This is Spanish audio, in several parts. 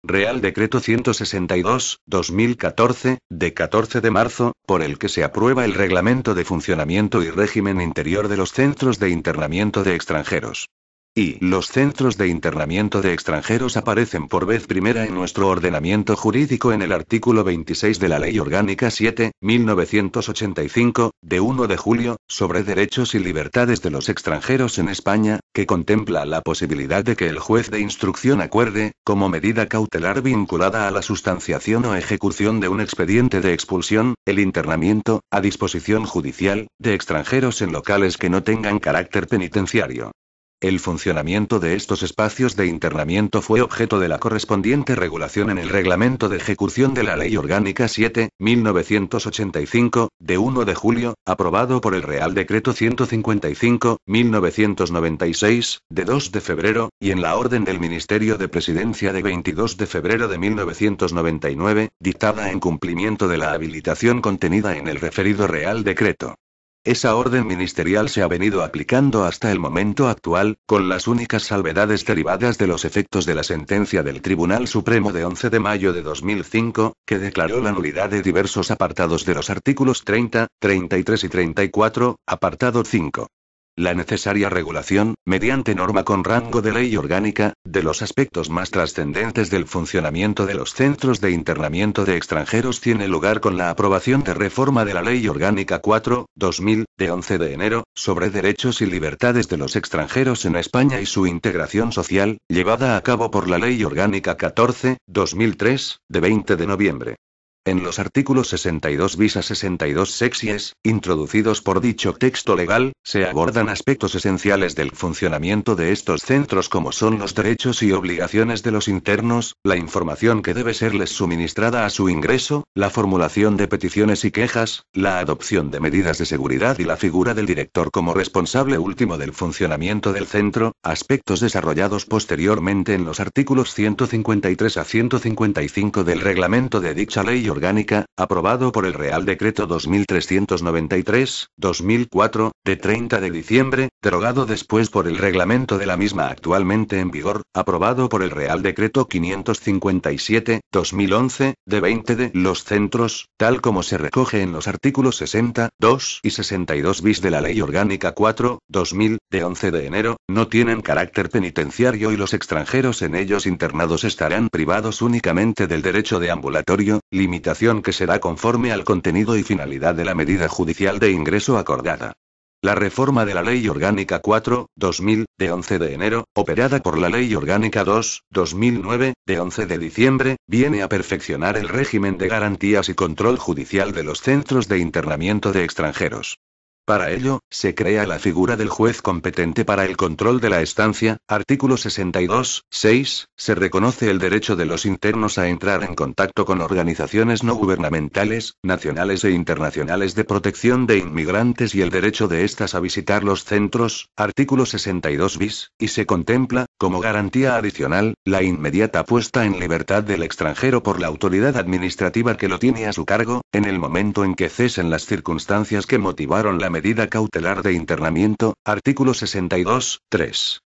Real Decreto 162/2014, de 14 de marzo, por el que se aprueba el Reglamento de Funcionamiento y Régimen Interior de los Centros de Internamiento de Extranjeros. Y los centros de internamiento de extranjeros aparecen por vez primera en nuestro ordenamiento jurídico en el artículo 26 de la Ley Orgánica 7/1985, de 1 de julio, sobre derechos y libertades de los extranjeros en España, que contempla la posibilidad de que el juez de instrucción acuerde, como medida cautelar vinculada a la sustanciación o ejecución de un expediente de expulsión, el internamiento, a disposición judicial, de extranjeros en locales que no tengan carácter penitenciario. El funcionamiento de estos espacios de internamiento fue objeto de la correspondiente regulación en el Reglamento de Ejecución de la Ley Orgánica 7/1985, de 1 de julio, aprobado por el Real Decreto 155/1996, de 2 de febrero, y en la Orden del Ministerio de Presidencia de 22 de febrero de 1999, dictada en cumplimiento de la habilitación contenida en el referido Real Decreto. Esa orden ministerial se ha venido aplicando hasta el momento actual, con las únicas salvedades derivadas de los efectos de la sentencia del Tribunal Supremo de 11 de mayo de 2005, que declaró la nulidad de diversos apartados de los artículos 30, 33 y 34, apartado 5. La necesaria regulación, mediante norma con rango de ley orgánica, de los aspectos más trascendentes del funcionamiento de los centros de internamiento de extranjeros tiene lugar con la aprobación de reforma de la Ley Orgánica 4/2000, de 11 de enero, sobre derechos y libertades de los extranjeros en España y su integración social, llevada a cabo por la Ley Orgánica 14/2003, de 20 de noviembre. En los artículos 62 bis a 62 sexies, introducidos por dicho texto legal, se abordan aspectos esenciales del funcionamiento de estos centros como son los derechos y obligaciones de los internos, la información que debe serles suministrada a su ingreso, la formulación de peticiones y quejas, la adopción de medidas de seguridad y la figura del director como responsable último del funcionamiento del centro, aspectos desarrollados posteriormente en los artículos 153 a 155 del reglamento de dicha ley orgánica, aprobado por el Real Decreto 2393/2004, de 30 de diciembre, derogado después por el reglamento de la misma actualmente en vigor, aprobado por el Real Decreto 557/2011, de 20 de los centros, tal como se recoge en los artículos 60, 2 y 62 bis de la Ley Orgánica 4/2000, de 11 de enero, no tienen carácter penitenciario y los extranjeros en ellos internados estarán privados únicamente del derecho de ambulatorio, limitación que será conforme al contenido y finalidad de la medida judicial de ingreso acordada. La reforma de la Ley Orgánica 4/2000, de 11 de enero, operada por la Ley Orgánica 2/2009, de 11 de diciembre, viene a perfeccionar el régimen de garantías y control judicial de los centros de internamiento de extranjeros. Para ello, se crea la figura del juez competente para el control de la estancia, artículo 62, 6, se reconoce el derecho de los internos a entrar en contacto con organizaciones no gubernamentales, nacionales e internacionales de protección de inmigrantes y el derecho de éstas a visitar los centros, artículo 62 bis, y se contempla, como garantía adicional, la inmediata puesta en libertad del extranjero por la autoridad administrativa que lo tiene a su cargo, en el momento en que cesen las circunstancias que motivaron la medida cautelar de internamiento, artículo 62, 3.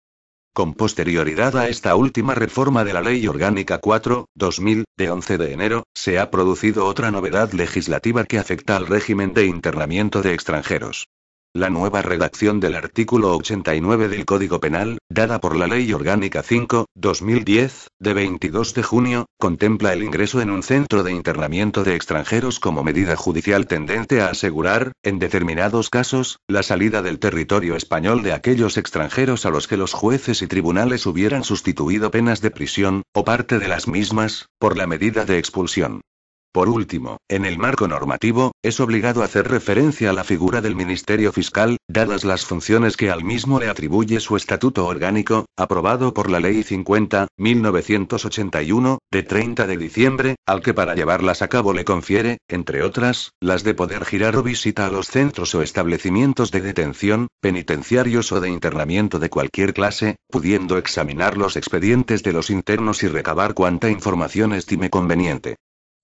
Con posterioridad a esta última reforma de la Ley Orgánica 4/2000, de 11 de enero, se ha producido otra novedad legislativa que afecta al régimen de internamiento de extranjeros. La nueva redacción del artículo 89 del Código Penal, dada por la Ley Orgánica 5/2010, de 22 de junio, contempla el ingreso en un centro de internamiento de extranjeros como medida judicial tendente a asegurar, en determinados casos, la salida del territorio español de aquellos extranjeros a los que los jueces y tribunales hubieran sustituido penas de prisión, o parte de las mismas, por la medida de expulsión. Por último, en el marco normativo, es obligado hacer referencia a la figura del Ministerio Fiscal, dadas las funciones que al mismo le atribuye su estatuto orgánico, aprobado por la Ley 50/1981, de 30 de diciembre, al que para llevarlas a cabo le confiere, entre otras, las de poder girar o visita a los centros o establecimientos de detención, penitenciarios o de internamiento de cualquier clase, pudiendo examinar los expedientes de los internos y recabar cuanta información estime conveniente.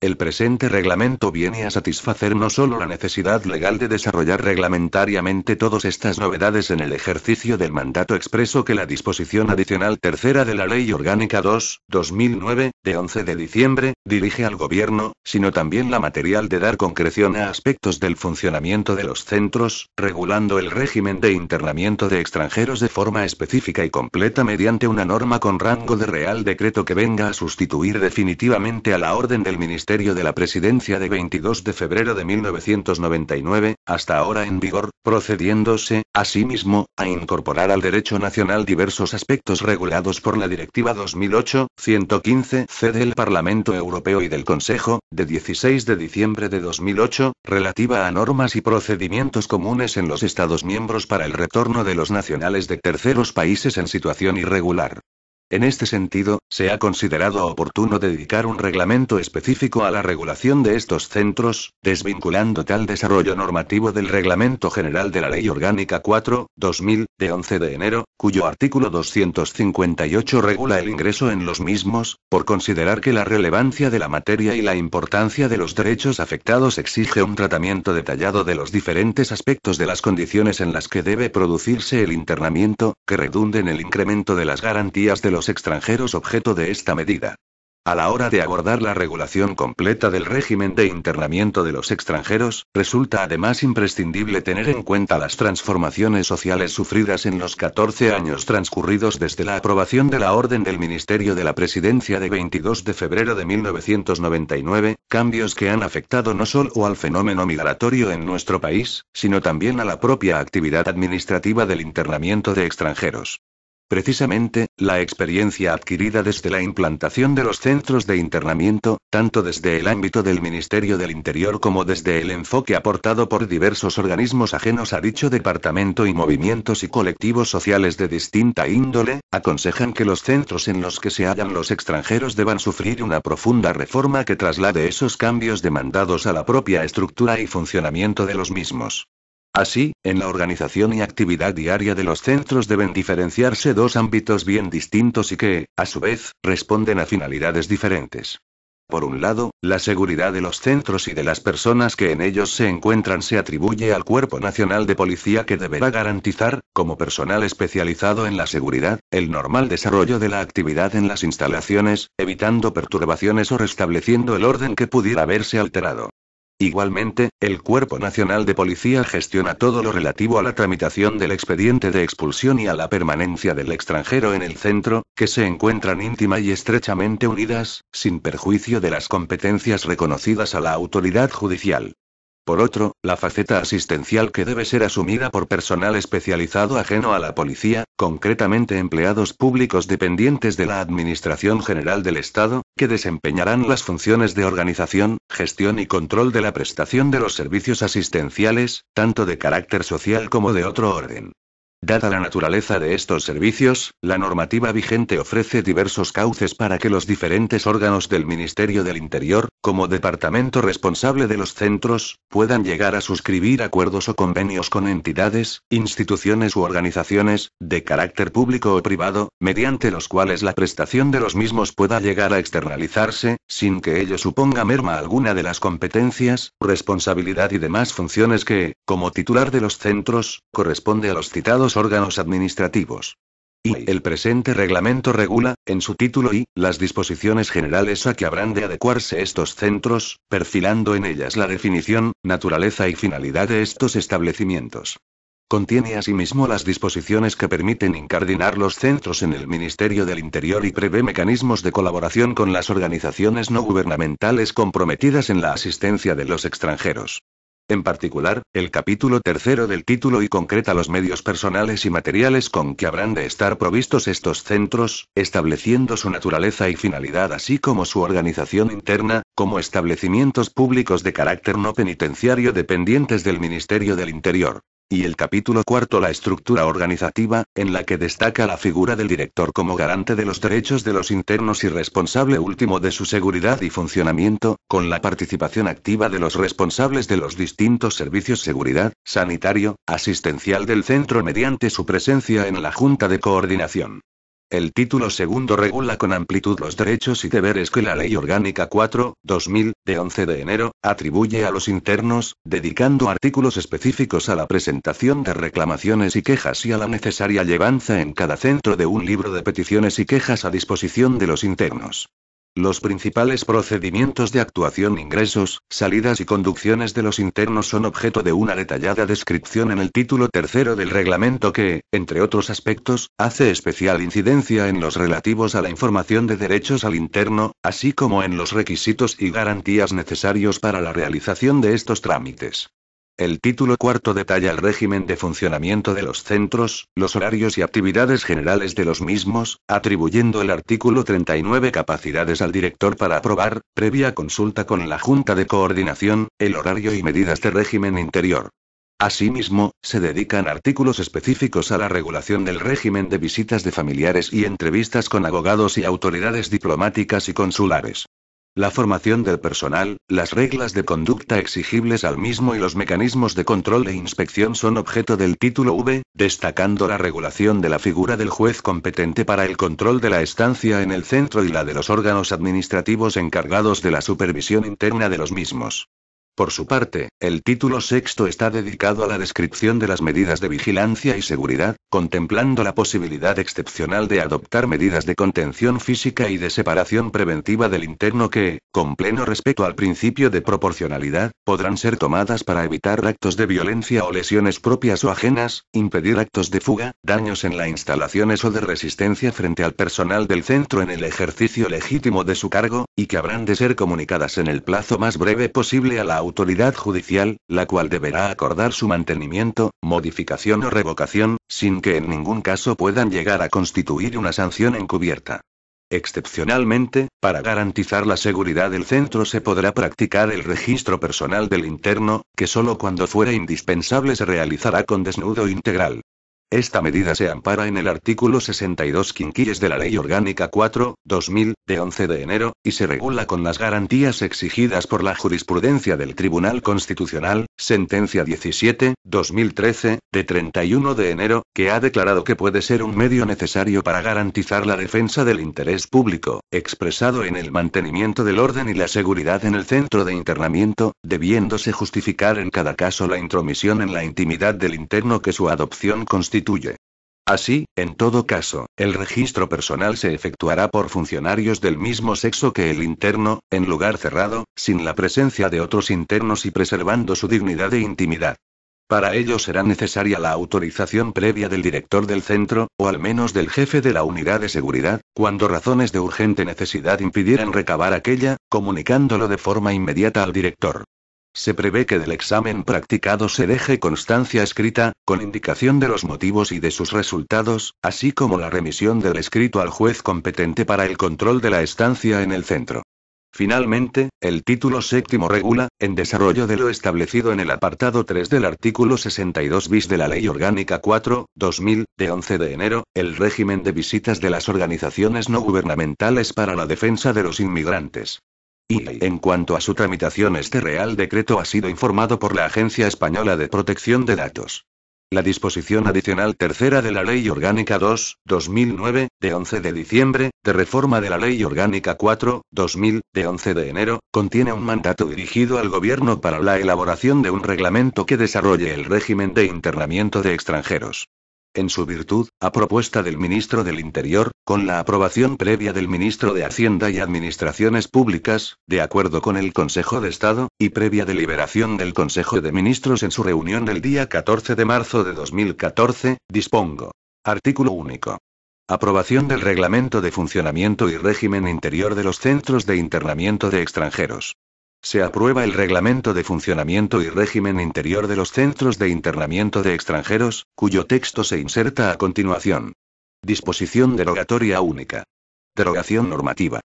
El presente reglamento viene a satisfacer no solo la necesidad legal de desarrollar reglamentariamente todas estas novedades en el ejercicio del mandato expreso que la disposición adicional tercera de la Ley Orgánica 2/2009, de 11 de diciembre, dirige al Gobierno, sino también la material de dar concreción a aspectos del funcionamiento de los centros, regulando el régimen de internamiento de extranjeros de forma específica y completa mediante una norma con rango de Real Decreto que venga a sustituir definitivamente a la orden del Ministerio de la Presidencia de 22 de febrero de 1999, hasta ahora en vigor, procediéndose, asimismo, a incorporar al derecho nacional diversos aspectos regulados por la Directiva 2008/115/C del Parlamento Europeo y del Consejo, de 16 de diciembre de 2008, relativa a normas y procedimientos comunes en los Estados miembros para el retorno de los nacionales de terceros países en situación irregular. En este sentido, se ha considerado oportuno dedicar un reglamento específico a la regulación de estos centros, desvinculando tal desarrollo normativo del Reglamento General de la Ley Orgánica 4/2000, de 11 de enero, cuyo artículo 258 regula el ingreso en los mismos, por considerar que la relevancia de la materia y la importancia de los derechos afectados exige un tratamiento detallado de los diferentes aspectos de las condiciones en las que debe producirse el internamiento, que redunde en el incremento de las garantías de los extranjeros objeto de esta medida. A la hora de abordar la regulación completa del régimen de internamiento de los extranjeros, resulta además imprescindible tener en cuenta las transformaciones sociales sufridas en los 14 años transcurridos desde la aprobación de la orden del Ministerio de la Presidencia de 22 de febrero de 1999, cambios que han afectado no solo al fenómeno migratorio en nuestro país, sino también a la propia actividad administrativa del internamiento de extranjeros. Precisamente, la experiencia adquirida desde la implantación de los centros de internamiento, tanto desde el ámbito del Ministerio del Interior como desde el enfoque aportado por diversos organismos ajenos a dicho departamento y movimientos y colectivos sociales de distinta índole, aconsejan que los centros en los que se hallan los extranjeros deban sufrir una profunda reforma que traslade esos cambios demandados a la propia estructura y funcionamiento de los mismos. Así, en la organización y actividad diaria de los centros deben diferenciarse dos ámbitos bien distintos y que, a su vez, responden a finalidades diferentes. Por un lado, la seguridad de los centros y de las personas que en ellos se encuentran se atribuye al Cuerpo Nacional de Policía que deberá garantizar, como personal especializado en la seguridad, el normal desarrollo de la actividad en las instalaciones, evitando perturbaciones o restableciendo el orden que pudiera haberse alterado. Igualmente, el Cuerpo Nacional de Policía gestiona todo lo relativo a la tramitación del expediente de expulsión y a la permanencia del extranjero en el centro, que se encuentran íntima y estrechamente unidas, sin perjuicio de las competencias reconocidas a la autoridad judicial. Por otro, la faceta asistencial que debe ser asumida por personal especializado ajeno a la policía, concretamente empleados públicos dependientes de la Administración General del Estado, que desempeñarán las funciones de organización, gestión y control de la prestación de los servicios asistenciales, tanto de carácter social como de otro orden. Dada la naturaleza de estos servicios, la normativa vigente ofrece diversos cauces para que los diferentes órganos del Ministerio del Interior, como departamento responsable de los centros, puedan llegar a suscribir acuerdos o convenios con entidades, instituciones u organizaciones, de carácter público o privado, mediante los cuales la prestación de los mismos pueda llegar a externalizarse, sin que ello suponga merma alguna de las competencias, responsabilidad y demás funciones que, como titular de los centros, corresponde a los citados órganos administrativos. Y el presente reglamento regula, en su título I, las disposiciones generales a que habrán de adecuarse estos centros, perfilando en ellas la definición, naturaleza y finalidad de estos establecimientos. Contiene asimismo las disposiciones que permiten incardinar los centros en el Ministerio del Interior y prevé mecanismos de colaboración con las organizaciones no gubernamentales comprometidas en la asistencia de los extranjeros. En particular, el capítulo tercero del título I concreta los medios personales y materiales con que habrán de estar provistos estos centros, estableciendo su naturaleza y finalidad así como su organización interna, como establecimientos públicos de carácter no penitenciario dependientes del Ministerio del Interior. Y el capítulo cuarto la estructura organizativa, en la que destaca la figura del director como garante de los derechos de los internos y responsable último de su seguridad y funcionamiento, con la participación activa de los responsables de los distintos servicios seguridad, sanitario, asistencial del centro mediante su presencia en la Junta de Coordinación. El título segundo regula con amplitud los derechos y deberes que la Ley Orgánica 4/2000, de 11 de enero, atribuye a los internos, dedicando artículos específicos a la presentación de reclamaciones y quejas y a la necesaria llevanza en cada centro de un libro de peticiones y quejas a disposición de los internos. Los principales procedimientos de actuación, ingresos, salidas y conducciones de los internos son objeto de una detallada descripción en el título tercero del reglamento que, entre otros aspectos, hace especial incidencia en los relativos a la información de derechos al interno, así como en los requisitos y garantías necesarios para la realización de estos trámites. El título cuarto detalla el régimen de funcionamiento de los centros, los horarios y actividades generales de los mismos, atribuyendo el artículo 39 capacidades al director para aprobar, previa consulta con la Junta de Coordinación, el horario y medidas de régimen interior. Asimismo, se dedican artículos específicos a la regulación del régimen de visitas de familiares y entrevistas con abogados y autoridades diplomáticas y consulares. La formación del personal, las reglas de conducta exigibles al mismo y los mecanismos de control e inspección son objeto del título V, destacando la regulación de la figura del juez competente para el control de la estancia en el centro y la de los órganos administrativos encargados de la supervisión interna de los mismos. Por su parte, el título sexto está dedicado a la descripción de las medidas de vigilancia y seguridad, contemplando la posibilidad excepcional de adoptar medidas de contención física y de separación preventiva del interno que, con pleno respeto al principio de proporcionalidad, podrán ser tomadas para evitar actos de violencia o lesiones propias o ajenas, impedir actos de fuga, daños en las instalaciones o de resistencia frente al personal del centro en el ejercicio legítimo de su cargo, y que habrán de ser comunicadas en el plazo más breve posible a la autoridad judicial, la cual deberá acordar su mantenimiento, modificación o revocación, sin que en ningún caso puedan llegar a constituir una sanción encubierta. Excepcionalmente, para garantizar la seguridad del centro se podrá practicar el registro personal del interno, que solo cuando fuera indispensable se realizará con desnudo integral. Esta medida se ampara en el artículo 62 quinquilles de la Ley Orgánica 4/2000, de 11 de enero, y se regula con las garantías exigidas por la jurisprudencia del Tribunal Constitucional, sentencia 17/2013, de 31 de enero, que ha declarado que puede ser un medio necesario para garantizar la defensa del interés público, expresado en el mantenimiento del orden y la seguridad en el centro de internamiento, debiéndose justificar en cada caso la intromisión en la intimidad del interno que su adopción constituye. Así, en todo caso, el registro personal se efectuará por funcionarios del mismo sexo que el interno, en lugar cerrado, sin la presencia de otros internos y preservando su dignidad e intimidad. Para ello será necesaria la autorización previa del director del centro, o al menos del jefe de la unidad de seguridad, cuando razones de urgente necesidad impidieran recabar aquella, comunicándolo de forma inmediata al director. Se prevé que del examen practicado se deje constancia escrita, con indicación de los motivos y de sus resultados, así como la remisión del escrito al juez competente para el control de la estancia en el centro. Finalmente, el título séptimo regula, en desarrollo de lo establecido en el apartado 3 del artículo 62 bis de la Ley Orgánica 4/2000, de 11 de enero, el régimen de visitas de las organizaciones no gubernamentales para la defensa de los inmigrantes. Y, en cuanto a su tramitación, este Real Decreto ha sido informado por la Agencia Española de Protección de Datos. La disposición adicional tercera de la Ley Orgánica 2/2009, de 11 de diciembre, de reforma de la Ley Orgánica 4/2000, de 11 de enero, contiene un mandato dirigido al Gobierno para la elaboración de un reglamento que desarrolle el régimen de internamiento de extranjeros. En su virtud, a propuesta del Ministro del Interior, con la aprobación previa del Ministro de Hacienda y Administraciones Públicas, de acuerdo con el Consejo de Estado, y previa deliberación del Consejo de Ministros en su reunión del día 14 de marzo de 2014, dispongo. Artículo único. Aprobación del Reglamento de Funcionamiento y Régimen Interior de los Centros de Internamiento de Extranjeros. Se aprueba el Reglamento de Funcionamiento y Régimen Interior de los Centros de Internamiento de Extranjeros, cuyo texto se inserta a continuación. Disposición derogatoria única. Derogación normativa.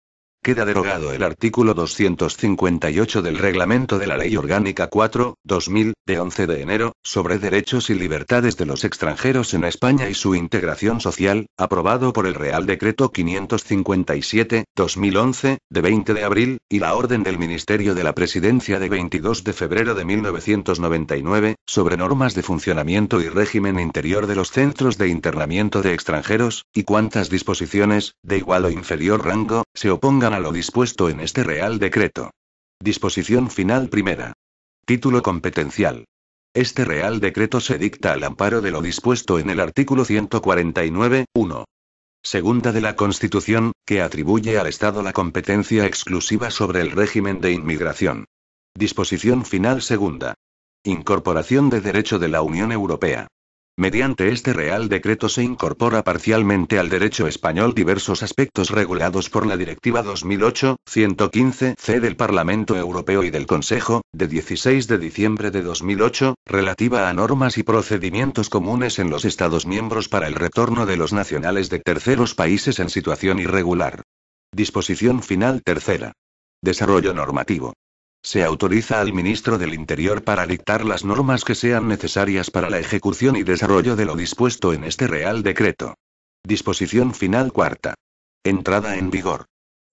Queda derogado el artículo 258 del Reglamento de la Ley Orgánica 4/2000, de 11 de enero, sobre derechos y libertades de los extranjeros en España y su integración social, aprobado por el Real Decreto 557/2011, de 20 de abril, y la Orden del Ministerio de la Presidencia de 22 de febrero de 1999, sobre normas de funcionamiento y régimen interior de los centros de internamiento de extranjeros, y cuantas disposiciones, de igual o inferior rango, se opongan a lo dispuesto en este Real Decreto. Disposición final primera. Título competencial. Este Real Decreto se dicta al amparo de lo dispuesto en el artículo 149.1. Segunda de la Constitución, que atribuye al Estado la competencia exclusiva sobre el régimen de inmigración. Disposición final segunda. Incorporación de derecho de la Unión Europea. Mediante este Real Decreto se incorpora parcialmente al derecho español diversos aspectos regulados por la Directiva 2008/115/C del Parlamento Europeo y del Consejo, de 16 de diciembre de 2008, relativa a normas y procedimientos comunes en los Estados miembros para el retorno de los nacionales de terceros países en situación irregular. Disposición final tercera. Desarrollo normativo. Se autoriza al Ministro del Interior para dictar las normas que sean necesarias para la ejecución y desarrollo de lo dispuesto en este Real Decreto. Disposición final cuarta. Entrada en vigor.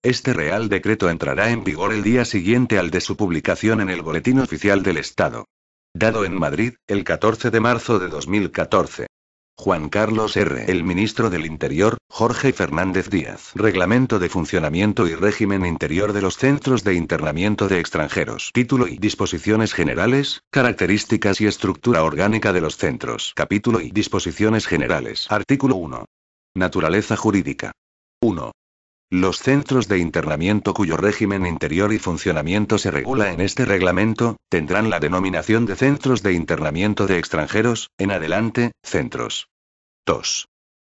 Este Real Decreto entrará en vigor el día siguiente al de su publicación en el Boletín Oficial del Estado. Dado en Madrid, el 14 de marzo de 2014. Juan Carlos R. El Ministro del Interior, Jorge Fernández Díaz. Reglamento de funcionamiento y régimen interior de los centros de internamiento de extranjeros. Título y disposiciones generales, características y estructura orgánica de los centros. Capítulo y disposiciones generales. Artículo 1. Naturaleza jurídica. 1. Los centros de internamiento cuyo régimen interior y funcionamiento se regula en este reglamento, tendrán la denominación de centros de internamiento de extranjeros, en adelante, centros. 2.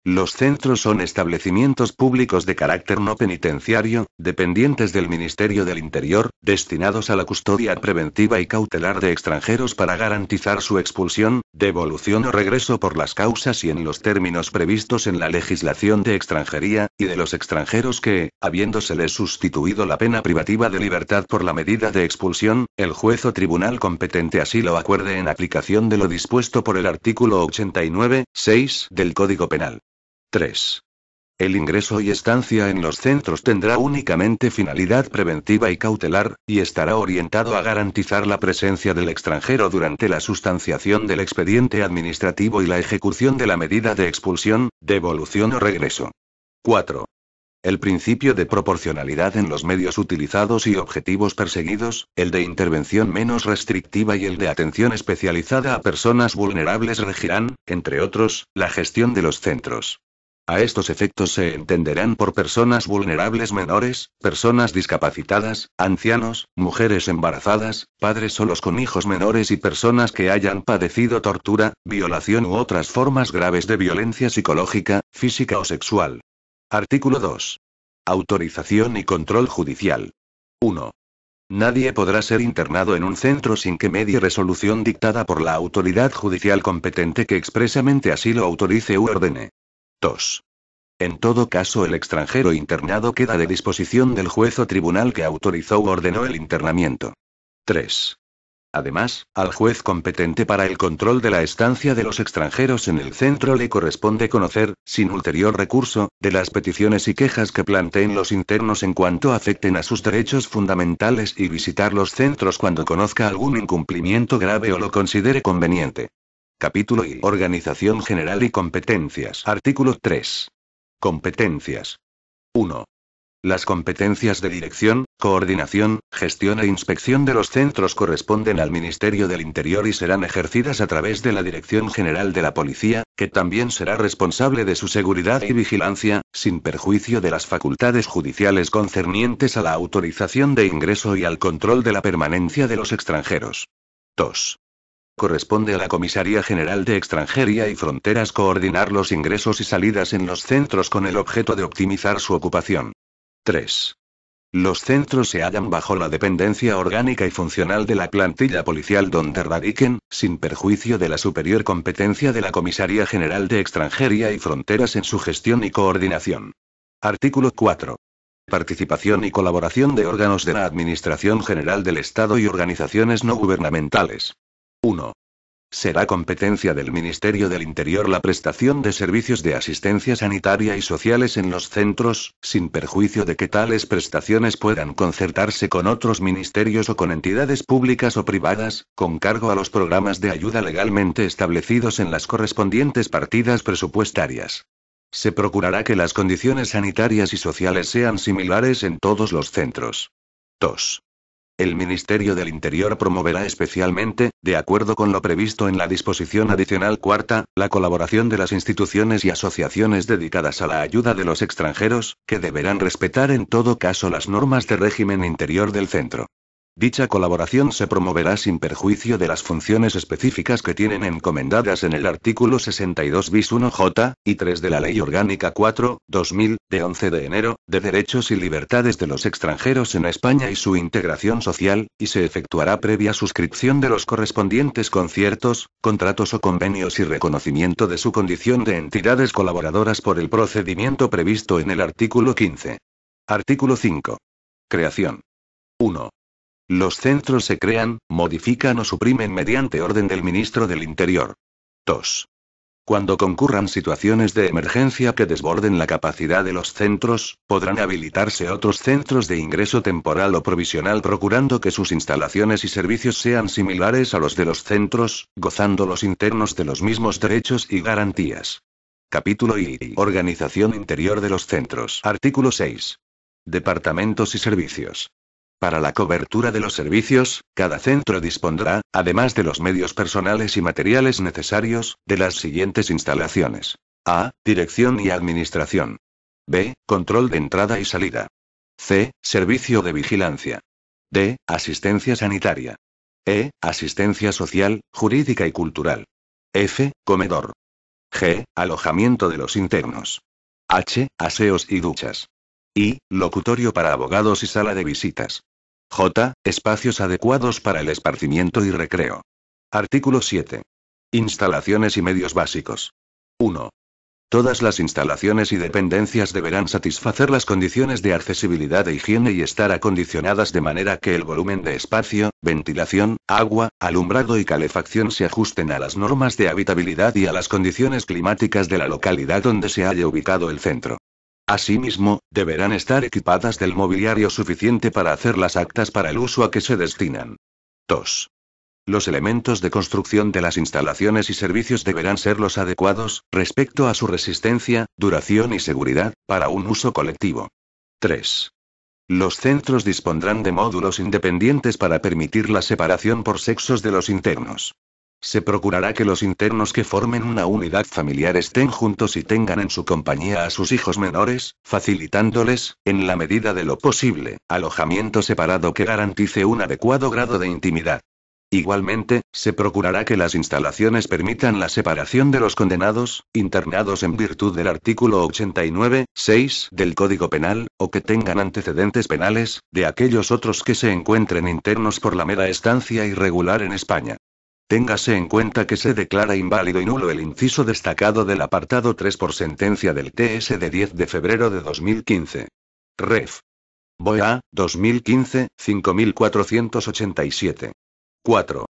Los centros son establecimientos públicos de carácter no penitenciario, dependientes del Ministerio del Interior, destinados a la custodia preventiva y cautelar de extranjeros para garantizar su expulsión, devolución o regreso por las causas y en los términos previstos en la legislación de extranjería, y de los extranjeros que, habiéndoseles sustituido la pena privativa de libertad por la medida de expulsión, el juez o tribunal competente así lo acuerde en aplicación de lo dispuesto por el artículo 89.6 del Código Penal. 3. El ingreso y estancia en los centros tendrá únicamente finalidad preventiva y cautelar, y estará orientado a garantizar la presencia del extranjero durante la sustanciación del expediente administrativo y la ejecución de la medida de expulsión, devolución o regreso. 4. El principio de proporcionalidad en los medios utilizados y objetivos perseguidos, el de intervención menos restrictiva y el de atención especializada a personas vulnerables regirán, entre otros, la gestión de los centros. A estos efectos se entenderán por personas vulnerables menores, personas discapacitadas, ancianos, mujeres embarazadas, padres solos con hijos menores y personas que hayan padecido tortura, violación u otras formas graves de violencia psicológica, física o sexual. Artículo 2. Autorización y control judicial. 1. Nadie podrá ser internado en un centro sin que medie resolución dictada por la autoridad judicial competente que expresamente así lo autorice u ordene. 2. En todo caso, el extranjero internado queda de disposición del juez o tribunal que autorizó u ordenó el internamiento. 3. Además, al juez competente para el control de la estancia de los extranjeros en el centro le corresponde conocer, sin ulterior recurso, de las peticiones y quejas que planteen los internos en cuanto afecten a sus derechos fundamentales y visitar los centros cuando conozca algún incumplimiento grave o lo considere conveniente. Capítulo y Organización General y Competencias. Artículo 3. Competencias. 1. Las competencias de dirección, coordinación, gestión e inspección de los centros corresponden al Ministerio del Interior y serán ejercidas a través de la Dirección General de la Policía, que también será responsable de su seguridad y vigilancia, sin perjuicio de las facultades judiciales concernientes a la autorización de ingreso y al control de la permanencia de los extranjeros. 2. Corresponde a la Comisaría General de Extranjería y Fronteras coordinar los ingresos y salidas en los centros con el objeto de optimizar su ocupación. 3. Los centros se hallan bajo la dependencia orgánica y funcional de la plantilla policial donde radiquen, sin perjuicio de la superior competencia de la Comisaría General de Extranjería y Fronteras en su gestión y coordinación. Artículo 4. Participación y colaboración de órganos de la Administración General del Estado y organizaciones no gubernamentales. 1. Será competencia del Ministerio del Interior la prestación de servicios de asistencia sanitaria y sociales en los centros, sin perjuicio de que tales prestaciones puedan concertarse con otros ministerios o con entidades públicas o privadas, con cargo a los programas de ayuda legalmente establecidos en las correspondientes partidas presupuestarias. Se procurará que las condiciones sanitarias y sociales sean similares en todos los centros. 2. El Ministerio del Interior promoverá especialmente, de acuerdo con lo previsto en la disposición adicional cuarta, la colaboración de las instituciones y asociaciones dedicadas a la ayuda de los extranjeros, que deberán respetar en todo caso las normas de régimen interior del centro. Dicha colaboración se promoverá sin perjuicio de las funciones específicas que tienen encomendadas en el artículo 62 bis 1j, y 3 de la Ley Orgánica 4/2000, de 11 de enero, de Derechos y Libertades de los Extranjeros en España y su integración social, y se efectuará previa suscripción de los correspondientes conciertos, contratos o convenios y reconocimiento de su condición de entidades colaboradoras por el procedimiento previsto en el artículo 15. Artículo 5. Creación. 1. Los centros se crean, modifican o suprimen mediante orden del Ministro del Interior. 2. Cuando concurran situaciones de emergencia que desborden la capacidad de los centros, podrán habilitarse otros centros de ingreso temporal o provisional procurando que sus instalaciones y servicios sean similares a los de los centros, gozando los internos de los mismos derechos y garantías. Capítulo I. Organización interior de los centros. Artículo 6. Departamentos y servicios. Para la cobertura de los servicios, cada centro dispondrá, además de los medios personales y materiales necesarios, de las siguientes instalaciones. A. Dirección y administración. B. Control de entrada y salida. C. Servicio de vigilancia. D. Asistencia sanitaria. E. Asistencia social, jurídica y cultural. F. Comedor. G. Alojamiento de los internos. H. Aseos y duchas. I. Locutorio para abogados y sala de visitas. J. Espacios adecuados para el esparcimiento y recreo. Artículo 7. Instalaciones y medios básicos. 1. Todas las instalaciones y dependencias deberán satisfacer las condiciones de accesibilidad e higiene y estar acondicionadas de manera que el volumen de espacio, ventilación, agua, alumbrado y calefacción se ajusten a las normas de habitabilidad y a las condiciones climáticas de la localidad donde se haya ubicado el centro. Asimismo, deberán estar equipadas del mobiliario suficiente para hacer las actas para el uso a que se destinan. 2. Los elementos de construcción de las instalaciones y servicios deberán ser los adecuados, respecto a su resistencia, duración y seguridad, para un uso colectivo. 3. Los centros dispondrán de módulos independientes para permitir la separación por sexos de los internos. Se procurará que los internos que formen una unidad familiar estén juntos y tengan en su compañía a sus hijos menores, facilitándoles, en la medida de lo posible, alojamiento separado que garantice un adecuado grado de intimidad. Igualmente, se procurará que las instalaciones permitan la separación de los condenados, internados en virtud del artículo 89(6) del Código Penal, o que tengan antecedentes penales, de aquellos otros que se encuentren internos por la mera estancia irregular en España. Téngase en cuenta que se declara inválido y nulo el inciso destacado del apartado 3 por sentencia del TS de 10 de febrero de 2015. Ref. BOA, 2015, 5487. 4.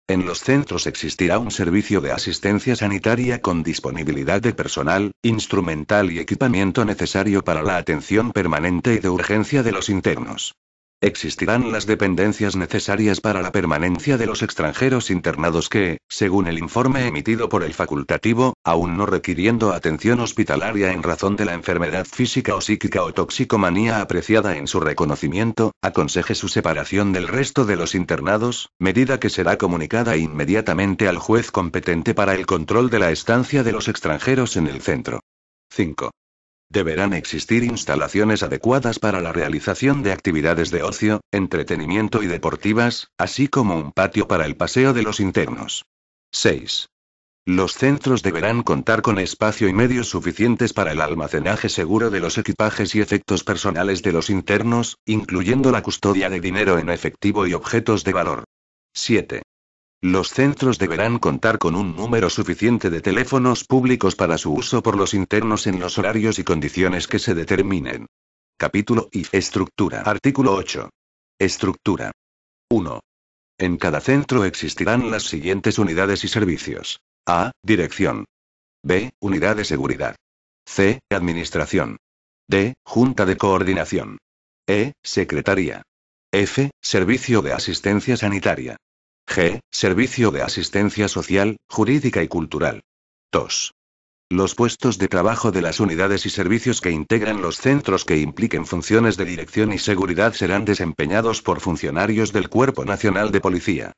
En los centros existirá un servicio de asistencia sanitaria con disponibilidad de personal, instrumental y equipamiento necesario para la atención permanente y de urgencia de los internos. Existirán las dependencias necesarias para la permanencia de los extranjeros internados que, según el informe emitido por el facultativo, aún no requiriendo atención hospitalaria en razón de la enfermedad física o psíquica o toxicomanía apreciada en su reconocimiento, aconseje su separación del resto de los internados, medida que será comunicada inmediatamente al juez competente para el control de la estancia de los extranjeros en el centro. 5. Deberán existir instalaciones adecuadas para la realización de actividades de ocio, entretenimiento y deportivas, así como un patio para el paseo de los internos. 6. Los centros deberán contar con espacio y medios suficientes para el almacenaje seguro de los equipajes y efectos personales de los internos, incluyendo la custodia de dinero en efectivo y objetos de valor. 7. Los centros deberán contar con un número suficiente de teléfonos públicos para su uso por los internos en los horarios y condiciones que se determinen. Capítulo I. Estructura. Artículo 8. Estructura. 1. En cada centro existirán las siguientes unidades y servicios. A. Dirección. B. Unidad de seguridad. C. Administración. D. Junta de coordinación. E. Secretaría. F. Servicio de asistencia sanitaria. G. Servicio de asistencia social, jurídica y cultural. 2. Los puestos de trabajo de las unidades y servicios que integran los centros que impliquen funciones de dirección y seguridad serán desempeñados por funcionarios del Cuerpo Nacional de Policía.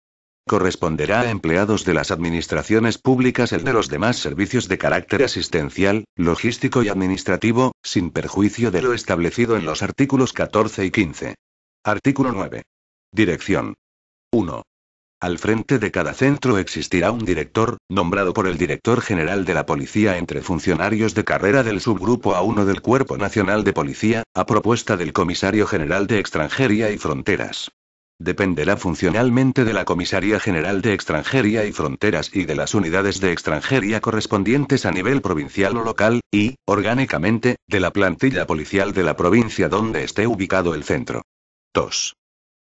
Corresponderá a empleados de las administraciones públicas el de los demás servicios de carácter asistencial, logístico y administrativo, sin perjuicio de lo establecido en los artículos 14 y 15. Artículo 9. Dirección. 1. Al frente de cada centro existirá un director, nombrado por el Director General de la Policía entre funcionarios de carrera del subgrupo A1 del Cuerpo Nacional de Policía, a propuesta del Comisario General de Extranjería y Fronteras. Dependerá funcionalmente de la Comisaría General de Extranjería y Fronteras y de las unidades de extranjería correspondientes a nivel provincial o local, y, orgánicamente, de la plantilla policial de la provincia donde esté ubicado el centro. 2.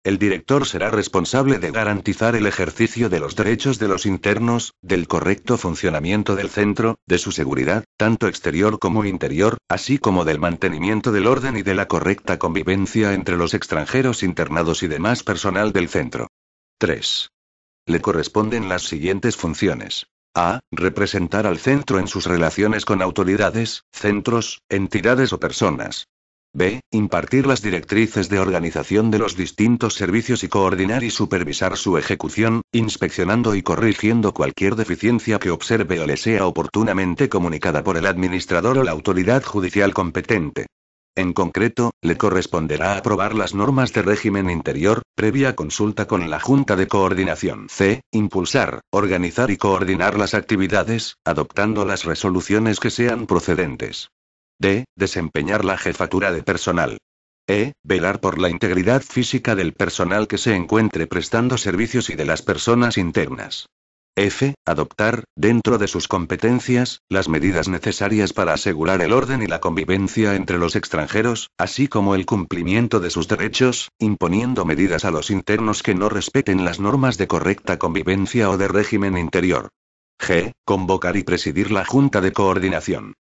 El director será responsable de garantizar el ejercicio de los derechos de los internos, del correcto funcionamiento del centro, de su seguridad, tanto exterior como interior, así como del mantenimiento del orden y de la correcta convivencia entre los extranjeros internados y demás personal del centro. 3. Le corresponden las siguientes funciones. A. Representar al centro en sus relaciones con autoridades, centros, entidades o personas. B. Impartir las directrices de organización de los distintos servicios y coordinar y supervisar su ejecución, inspeccionando y corrigiendo cualquier deficiencia que observe o le sea oportunamente comunicada por el administrador o la autoridad judicial competente. En concreto, le corresponderá aprobar las normas de régimen interior, previa consulta con la Junta de Coordinación. C. Impulsar, organizar y coordinar las actividades, adoptando las resoluciones que sean procedentes. D. Desempeñar la jefatura de personal. E. Velar por la integridad física del personal que se encuentre prestando servicios y de las personas internas. F. Adoptar, dentro de sus competencias, las medidas necesarias para asegurar el orden y la convivencia entre los extranjeros, así como el cumplimiento de sus derechos, imponiendo medidas a los internos que no respeten las normas de correcta convivencia o de régimen interior. G. Convocar y presidir la Junta de Coordinación.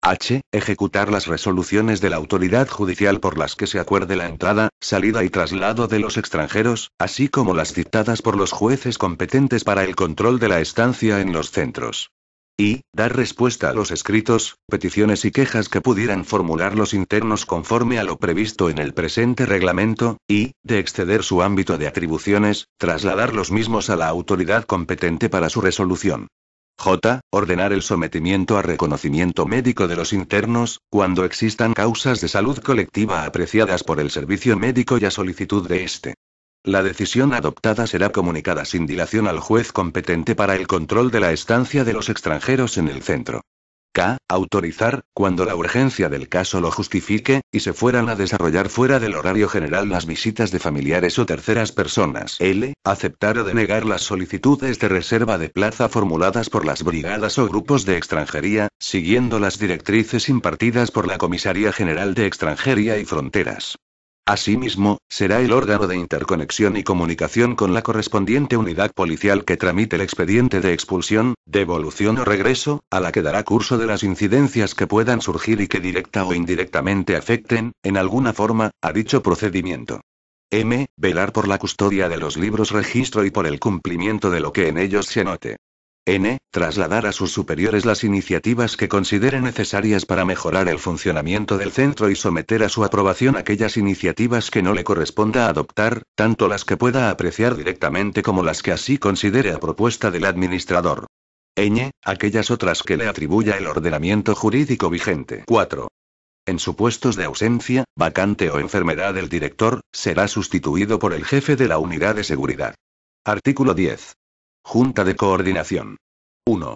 H. Ejecutar las resoluciones de la autoridad judicial por las que se acuerde la entrada, salida y traslado de los extranjeros, así como las dictadas por los jueces competentes para el control de la estancia en los centros. I. Dar respuesta a los escritos, peticiones y quejas que pudieran formular los internos conforme a lo previsto en el presente reglamento, y, de exceder su ámbito de atribuciones, trasladar los mismos a la autoridad competente para su resolución. J. Ordenar el sometimiento a reconocimiento médico de los internos, cuando existan causas de salud colectiva apreciadas por el servicio médico y a solicitud de éste. La decisión adoptada será comunicada sin dilación al juez competente para el control de la estancia de los extranjeros en el centro. K. Autorizar, cuando la urgencia del caso lo justifique, y se fueran a desarrollar fuera del horario general las visitas de familiares o terceras personas. L. Aceptar o denegar las solicitudes de reserva de plaza formuladas por las brigadas o grupos de extranjería, siguiendo las directrices impartidas por la Comisaría General de Extranjería y Fronteras. Asimismo, será el órgano de interconexión y comunicación con la correspondiente unidad policial que tramite el expediente de expulsión, devolución o regreso, a la que dará curso de las incidencias que puedan surgir y que directa o indirectamente afecten, en alguna forma, a dicho procedimiento. M. Velar por la custodia de los libros registro y por el cumplimiento de lo que en ellos se anote. N. Trasladar a sus superiores las iniciativas que considere necesarias para mejorar el funcionamiento del centro y someter a su aprobación aquellas iniciativas que no le corresponda adoptar, tanto las que pueda apreciar directamente como las que así considere a propuesta del administrador. Ñ. Aquellas otras que le atribuya el ordenamiento jurídico vigente. 4. En supuestos de ausencia, vacante o enfermedad del director, será sustituido por el jefe de la unidad de seguridad. Artículo 10. Junta de Coordinación. 1.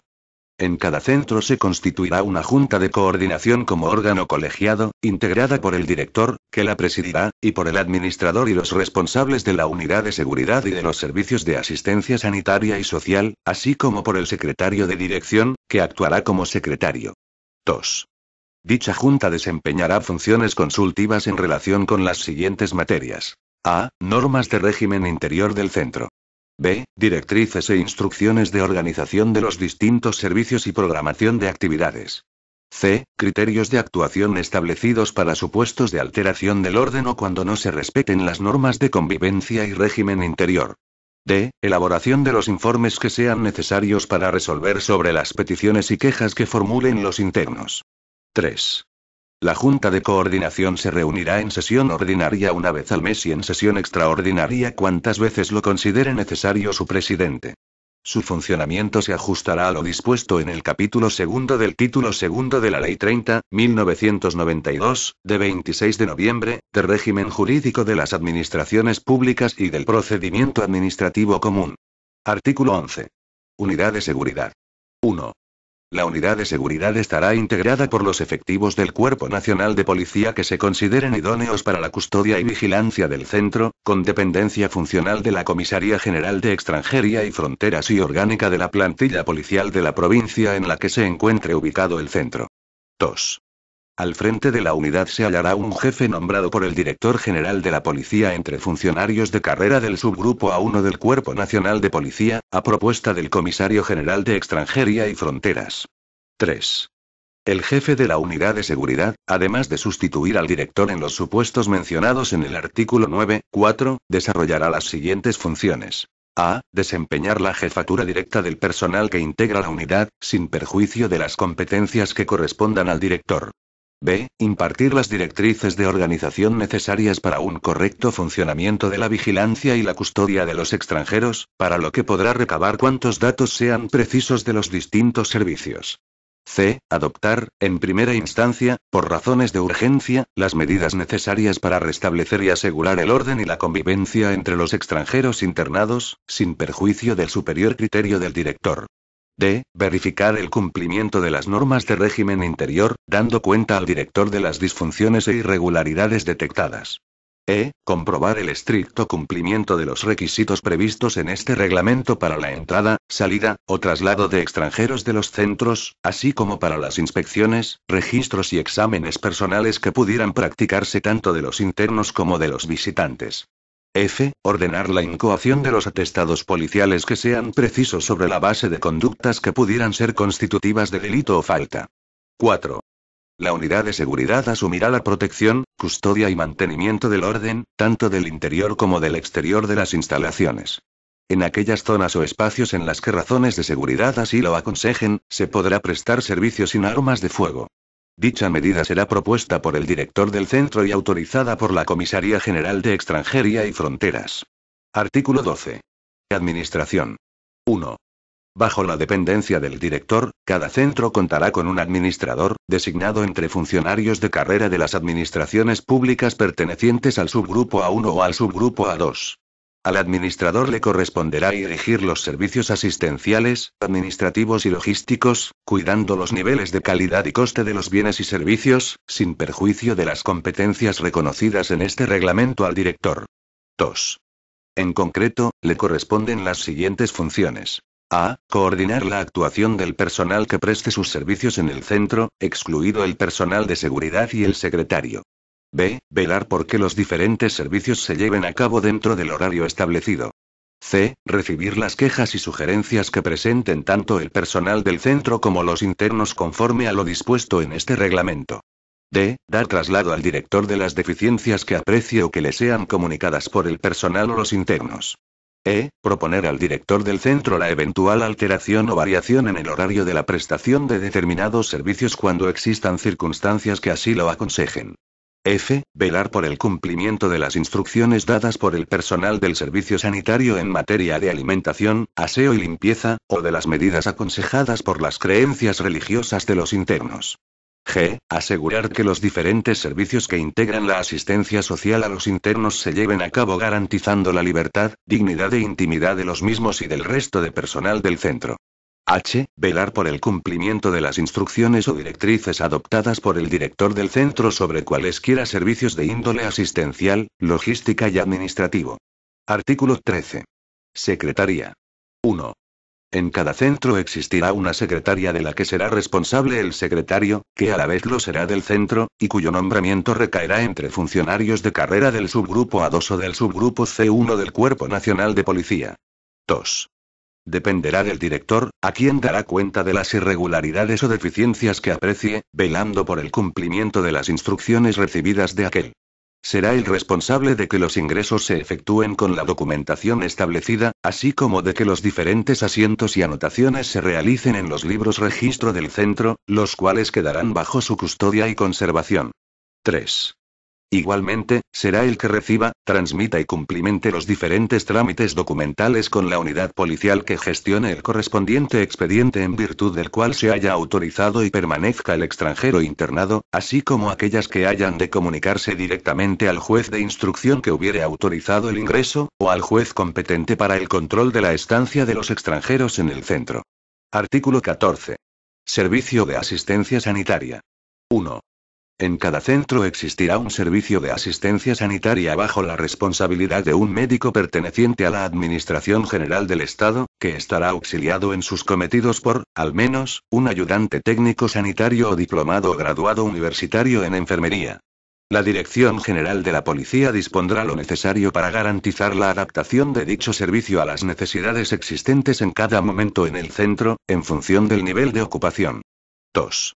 En cada centro se constituirá una Junta de Coordinación como órgano colegiado, integrada por el director, que la presidirá, y por el administrador y los responsables de la unidad de seguridad y de los servicios de asistencia sanitaria y social, así como por el secretario de dirección, que actuará como secretario. 2. Dicha junta desempeñará funciones consultivas en relación con las siguientes materias. A. Normas de régimen interior del centro. B. Directrices e instrucciones de organización de los distintos servicios y programación de actividades. C. Criterios de actuación establecidos para supuestos de alteración del orden o cuando no se respeten las normas de convivencia y régimen interior. D. Elaboración de los informes que sean necesarios para resolver sobre las peticiones y quejas que formulen los internos. 3. La Junta de Coordinación se reunirá en sesión ordinaria una vez al mes y en sesión extraordinaria cuantas veces lo considere necesario su presidente. Su funcionamiento se ajustará a lo dispuesto en el capítulo segundo del título segundo de la Ley 30.1992, de 26 de noviembre, de régimen jurídico de las administraciones públicas y del procedimiento administrativo común. Artículo 11. Unidad de seguridad. 1. La unidad de seguridad estará integrada por los efectivos del Cuerpo Nacional de Policía que se consideren idóneos para la custodia y vigilancia del centro, con dependencia funcional de la Comisaría General de Extranjería y Fronteras y orgánica de la plantilla policial de la provincia en la que se encuentre ubicado el centro. 2. Al frente de la unidad se hallará un jefe nombrado por el director general de la policía entre funcionarios de carrera del subgrupo A1 del Cuerpo Nacional de Policía, a propuesta del comisario general de Extranjería y Fronteras. 3. El jefe de la unidad de seguridad, además de sustituir al director en los supuestos mencionados en el artículo 9.4, desarrollará las siguientes funciones. A. Desempeñar la jefatura directa del personal que integra la unidad, sin perjuicio de las competencias que correspondan al director. B. Impartir las directrices de organización necesarias para un correcto funcionamiento de la vigilancia y la custodia de los extranjeros, para lo que podrá recabar cuantos datos sean precisos de los distintos servicios. C. Adoptar, en primera instancia, por razones de urgencia, las medidas necesarias para restablecer y asegurar el orden y la convivencia entre los extranjeros internados, sin perjuicio del superior criterio del director. D. Verificar el cumplimiento de las normas de régimen interior, dando cuenta al director de las disfunciones e irregularidades detectadas. E. Comprobar el estricto cumplimiento de los requisitos previstos en este reglamento para la entrada, salida, o traslado de extranjeros de los centros, así como para las inspecciones, registros y exámenes personales que pudieran practicarse tanto de los internos como de los visitantes. F. Ordenar la incoación de los atestados policiales que sean precisos sobre la base de conductas que pudieran ser constitutivas de delito o falta. 4. La unidad de seguridad asumirá la protección, custodia y mantenimiento del orden, tanto del interior como del exterior de las instalaciones. En aquellas zonas o espacios en las que razones de seguridad así lo aconsejen, se podrá prestar servicio sin armas de fuego. Dicha medida será propuesta por el director del centro y autorizada por la Comisaría General de Extranjería y Fronteras. Artículo 12. Administración. 1. Bajo la dependencia del director, cada centro contará con un administrador, designado entre funcionarios de carrera de las administraciones públicas pertenecientes al subgrupo A1 o al subgrupo A2. Al administrador le corresponderá dirigir los servicios asistenciales, administrativos y logísticos, cuidando los niveles de calidad y coste de los bienes y servicios, sin perjuicio de las competencias reconocidas en este reglamento al director. 2. En concreto, le corresponden las siguientes funciones. A. Coordinar la actuación del personal que preste sus servicios en el centro, excluido el personal de seguridad y el secretario. B. Velar por que los diferentes servicios se lleven a cabo dentro del horario establecido. C. Recibir las quejas y sugerencias que presenten tanto el personal del centro como los internos conforme a lo dispuesto en este reglamento. D. Dar traslado al director de las deficiencias que aprecie o que le sean comunicadas por el personal o los internos. E. Proponer al director del centro la eventual alteración o variación en el horario de la prestación de determinados servicios cuando existan circunstancias que así lo aconsejen. F. Velar por el cumplimiento de las instrucciones dadas por el personal del servicio sanitario en materia de alimentación, aseo y limpieza, o de las medidas aconsejadas por las creencias religiosas de los internos. G. Asegurar que los diferentes servicios que integran la asistencia social a los internos se lleven a cabo garantizando la libertad, dignidad e intimidad de los mismos y del resto de personal del centro. H. Velar por el cumplimiento de las instrucciones o directrices adoptadas por el director del centro sobre cualesquiera servicios de índole asistencial, logística y administrativo. Artículo 13. Secretaría. 1. En cada centro existirá una secretaria de la que será responsable el secretario, que a la vez lo será del centro, y cuyo nombramiento recaerá entre funcionarios de carrera del subgrupo A2 o del subgrupo C1 del Cuerpo Nacional de Policía. 2. Dependerá del director, a quien dará cuenta de las irregularidades o deficiencias que aprecie, velando por el cumplimiento de las instrucciones recibidas de aquel. Será el responsable de que los ingresos se efectúen con la documentación establecida, así como de que los diferentes asientos y anotaciones se realicen en los libros registro del centro, los cuales quedarán bajo su custodia y conservación. 3. Igualmente, será el que reciba, transmita y cumplimente los diferentes trámites documentales con la unidad policial que gestione el correspondiente expediente en virtud del cual se haya autorizado y permanezca el extranjero internado, así como aquellas que hayan de comunicarse directamente al juez de instrucción que hubiere autorizado el ingreso, o al juez competente para el control de la estancia de los extranjeros en el centro. Artículo 14. Servicio de asistencia sanitaria. 1. En cada centro existirá un servicio de asistencia sanitaria bajo la responsabilidad de un médico perteneciente a la Administración General del Estado, que estará auxiliado en sus cometidos por, al menos, un ayudante técnico sanitario o diplomado o graduado universitario en enfermería. La Dirección General de la Policía dispondrá lo necesario para garantizar la adaptación de dicho servicio a las necesidades existentes en cada momento en el centro, en función del nivel de ocupación. 2.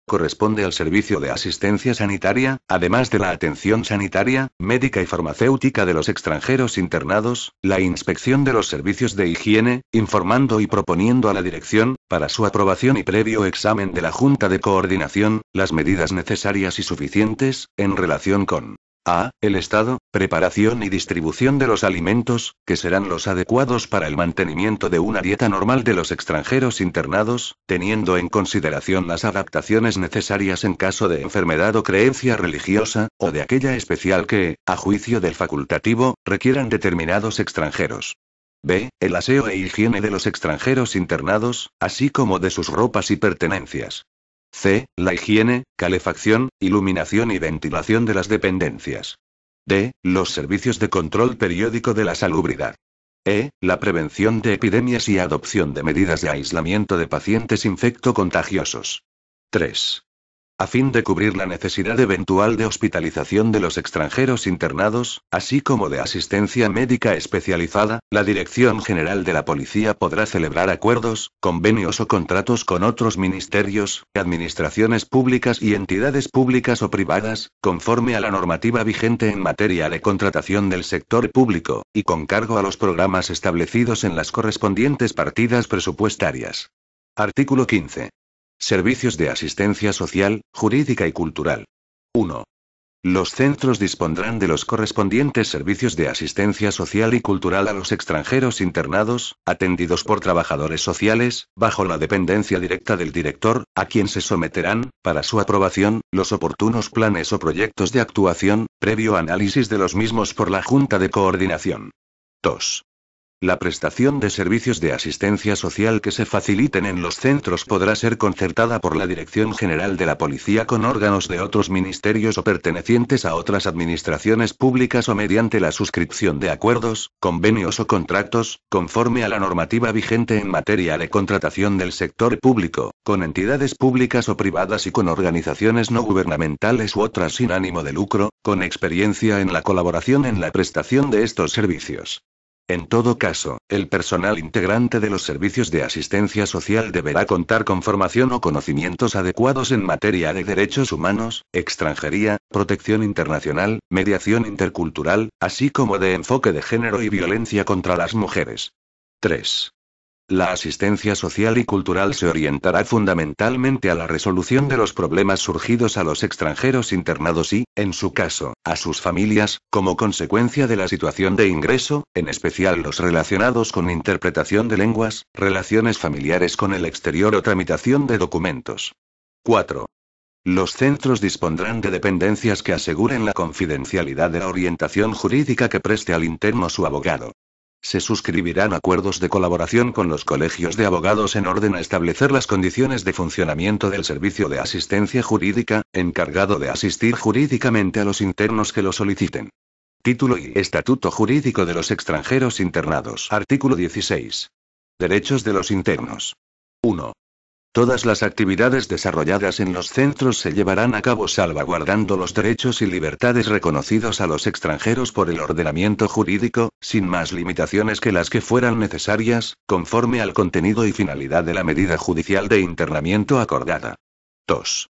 Corresponde al servicio de asistencia sanitaria, además de la atención sanitaria, médica y farmacéutica de los extranjeros internados, la inspección de los servicios de higiene, informando y proponiendo a la dirección, para su aprobación y previo examen de la Junta de Coordinación, las medidas necesarias y suficientes, en relación con a. El estado, preparación y distribución de los alimentos, que serán los adecuados para el mantenimiento de una dieta normal de los extranjeros internados, teniendo en consideración las adaptaciones necesarias en caso de enfermedad o creencia religiosa, o de aquella especial que, a juicio del facultativo, requieran determinados extranjeros. B. El aseo e higiene de los extranjeros internados, así como de sus ropas y pertenencias. C. La higiene, calefacción, iluminación y ventilación de las dependencias. D. Los servicios de control periódico de la salubridad. E. La prevención de epidemias y adopción de medidas de aislamiento de pacientes infectocontagiosos. 3. A fin de cubrir la necesidad eventual de hospitalización de los extranjeros internados, así como de asistencia médica especializada, la Dirección General de la Policía podrá celebrar acuerdos, convenios o contratos con otros ministerios, administraciones públicas y entidades públicas o privadas, conforme a la normativa vigente en materia de contratación del sector público, y con cargo a los programas establecidos en las correspondientes partidas presupuestarias. Artículo 15. Servicios de asistencia social, jurídica y cultural. 1. Los centros dispondrán de los correspondientes servicios de asistencia social y cultural a los extranjeros internados, atendidos por trabajadores sociales, bajo la dependencia directa del director, a quien se someterán, para su aprobación, los oportunos planes o proyectos de actuación, previo análisis de los mismos por la Junta de Coordinación. 2. La prestación de servicios de asistencia social que se faciliten en los centros podrá ser concertada por la Dirección General de la Policía con órganos de otros ministerios o pertenecientes a otras administraciones públicas o mediante la suscripción de acuerdos, convenios o contratos, conforme a la normativa vigente en materia de contratación del sector público, con entidades públicas o privadas y con organizaciones no gubernamentales u otras sin ánimo de lucro, con experiencia en la colaboración en la prestación de estos servicios. En todo caso, el personal integrante de los servicios de asistencia social deberá contar con formación o conocimientos adecuados en materia de derechos humanos, extranjería, protección internacional, mediación intercultural, así como de enfoque de género y violencia contra las mujeres. 3. La asistencia social y cultural se orientará fundamentalmente a la resolución de los problemas surgidos a los extranjeros internados y, en su caso, a sus familias, como consecuencia de la situación de ingreso, en especial los relacionados con interpretación de lenguas, relaciones familiares con el exterior o tramitación de documentos. 4. Los centros dispondrán de dependencias que aseguren la confidencialidad de la orientación jurídica que preste al interno su abogado. Se suscribirán acuerdos de colaboración con los colegios de abogados en orden a establecer las condiciones de funcionamiento del servicio de asistencia jurídica, encargado de asistir jurídicamente a los internos que lo soliciten. Título y Estatuto Jurídico de los Extranjeros Internados. Artículo 16. Derechos de los internos. 1. Todas las actividades desarrolladas en los centros se llevarán a cabo salvaguardando los derechos y libertades reconocidos a los extranjeros por el ordenamiento jurídico, sin más limitaciones que las que fueran necesarias, conforme al contenido y finalidad de la medida judicial de internamiento acordada. 2.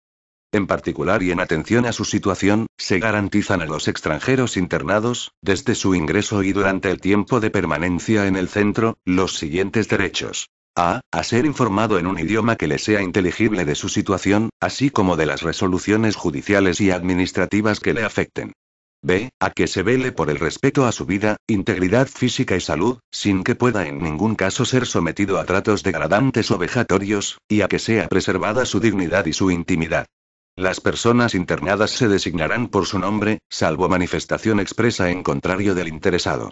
En particular y en atención a su situación, se garantizan a los extranjeros internados, desde su ingreso y durante el tiempo de permanencia en el centro, los siguientes derechos. A ser informado en un idioma que le sea inteligible de su situación, así como de las resoluciones judiciales y administrativas que le afecten. B. A que se vele por el respeto a su vida, integridad física y salud, sin que pueda en ningún caso ser sometido a tratos degradantes o vejatorios, y a que sea preservada su dignidad y su intimidad. Las personas internadas se designarán por su nombre, salvo manifestación expresa en contrario del interesado.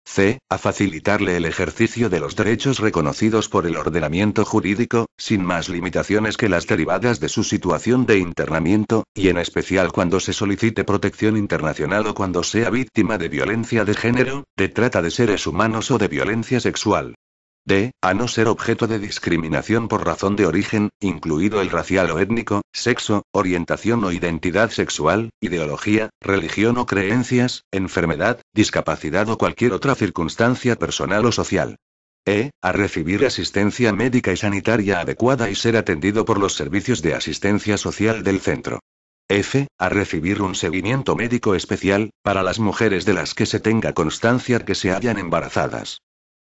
C. A facilitarle el ejercicio de los derechos reconocidos por el ordenamiento jurídico, sin más limitaciones que las derivadas de su situación de internamiento, y en especial cuando se solicite protección internacional o cuando sea víctima de violencia de género, de trata de seres humanos o de violencia sexual. D. A no ser objeto de discriminación por razón de origen, incluido el racial o étnico, sexo, orientación o identidad sexual, ideología, religión o creencias, enfermedad, discapacidad o cualquier otra circunstancia personal o social. E. A recibir asistencia médica y sanitaria adecuada y ser atendido por los servicios de asistencia social del centro. F. A recibir un seguimiento médico especial, para las mujeres de las que se tenga constancia que se hallan embarazadas.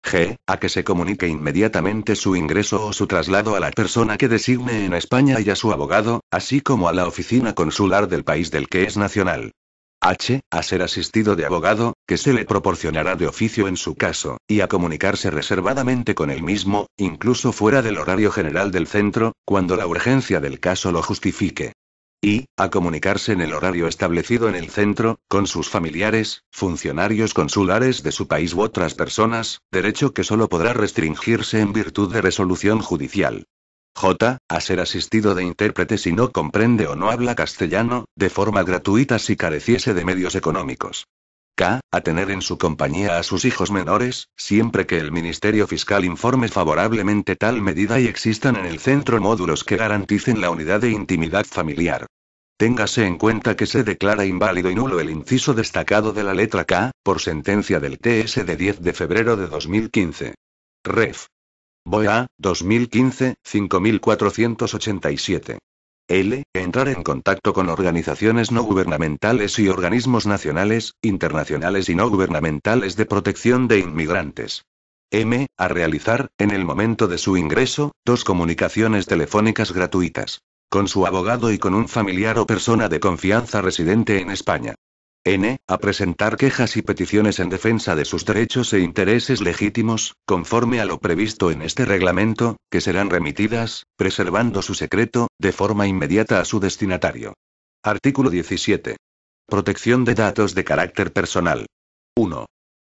G. A que se comunique inmediatamente su ingreso o su traslado a la persona que designe en España y a su abogado, así como a la oficina consular del país del que es nacional. H. A ser asistido de abogado, que se le proporcionará de oficio en su caso, y a comunicarse reservadamente con el mismo, incluso fuera del horario general del centro, cuando la urgencia del caso lo justifique. Y, a comunicarse en el horario establecido en el centro, con sus familiares, funcionarios consulares de su país u otras personas, derecho que solo podrá restringirse en virtud de resolución judicial. J. A ser asistido de intérprete si no comprende o no habla castellano, de forma gratuita si careciese de medios económicos. K. A tener en su compañía a sus hijos menores, siempre que el Ministerio Fiscal informe favorablemente tal medida y existan en el centro módulos que garanticen la unidad e intimidad familiar. Téngase en cuenta que se declara inválido y nulo el inciso destacado de la letra K, por sentencia del TS de 10 de febrero de 2015. Ref. BOEA, 2015, 5487. L. Entrar en contacto con organizaciones no gubernamentales y organismos nacionales, internacionales y no gubernamentales de protección de inmigrantes. M. A realizar, en el momento de su ingreso, 2 comunicaciones telefónicas gratuitas. Con su abogado y con un familiar o persona de confianza residente en España. N. A presentar quejas y peticiones en defensa de sus derechos e intereses legítimos, conforme a lo previsto en este reglamento, que serán remitidas, preservando su secreto, de forma inmediata a su destinatario. Artículo 17. Protección de datos de carácter personal. 1.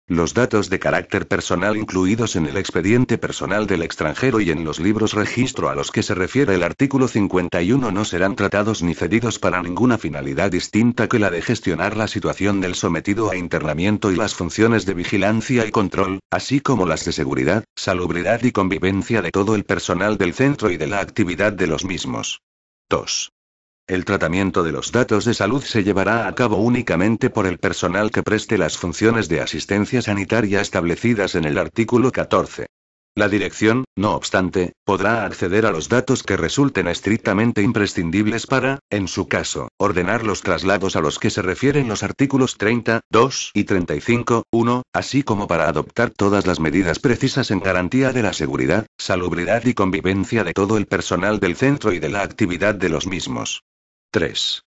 Los datos de carácter personal incluidos en el expediente personal del extranjero y en los libros registro a los que se refiere el artículo 51 no serán tratados ni cedidos para ninguna finalidad distinta que la de gestionar la situación del sometido a internamiento y las funciones de vigilancia y control, así como las de seguridad, salubridad y convivencia de todo el personal del centro y de la actividad de los mismos. 2. El tratamiento de los datos de salud se llevará a cabo únicamente por el personal que preste las funciones de asistencia sanitaria establecidas en el artículo 14. La dirección, no obstante, podrá acceder a los datos que resulten estrictamente imprescindibles para, en su caso, ordenar los traslados a los que se refieren los artículos 30, 2 y 35, 1, así como para adoptar todas las medidas precisas en garantía de la seguridad, salubridad y convivencia de todo el personal del centro y de la actividad de los mismos. 3.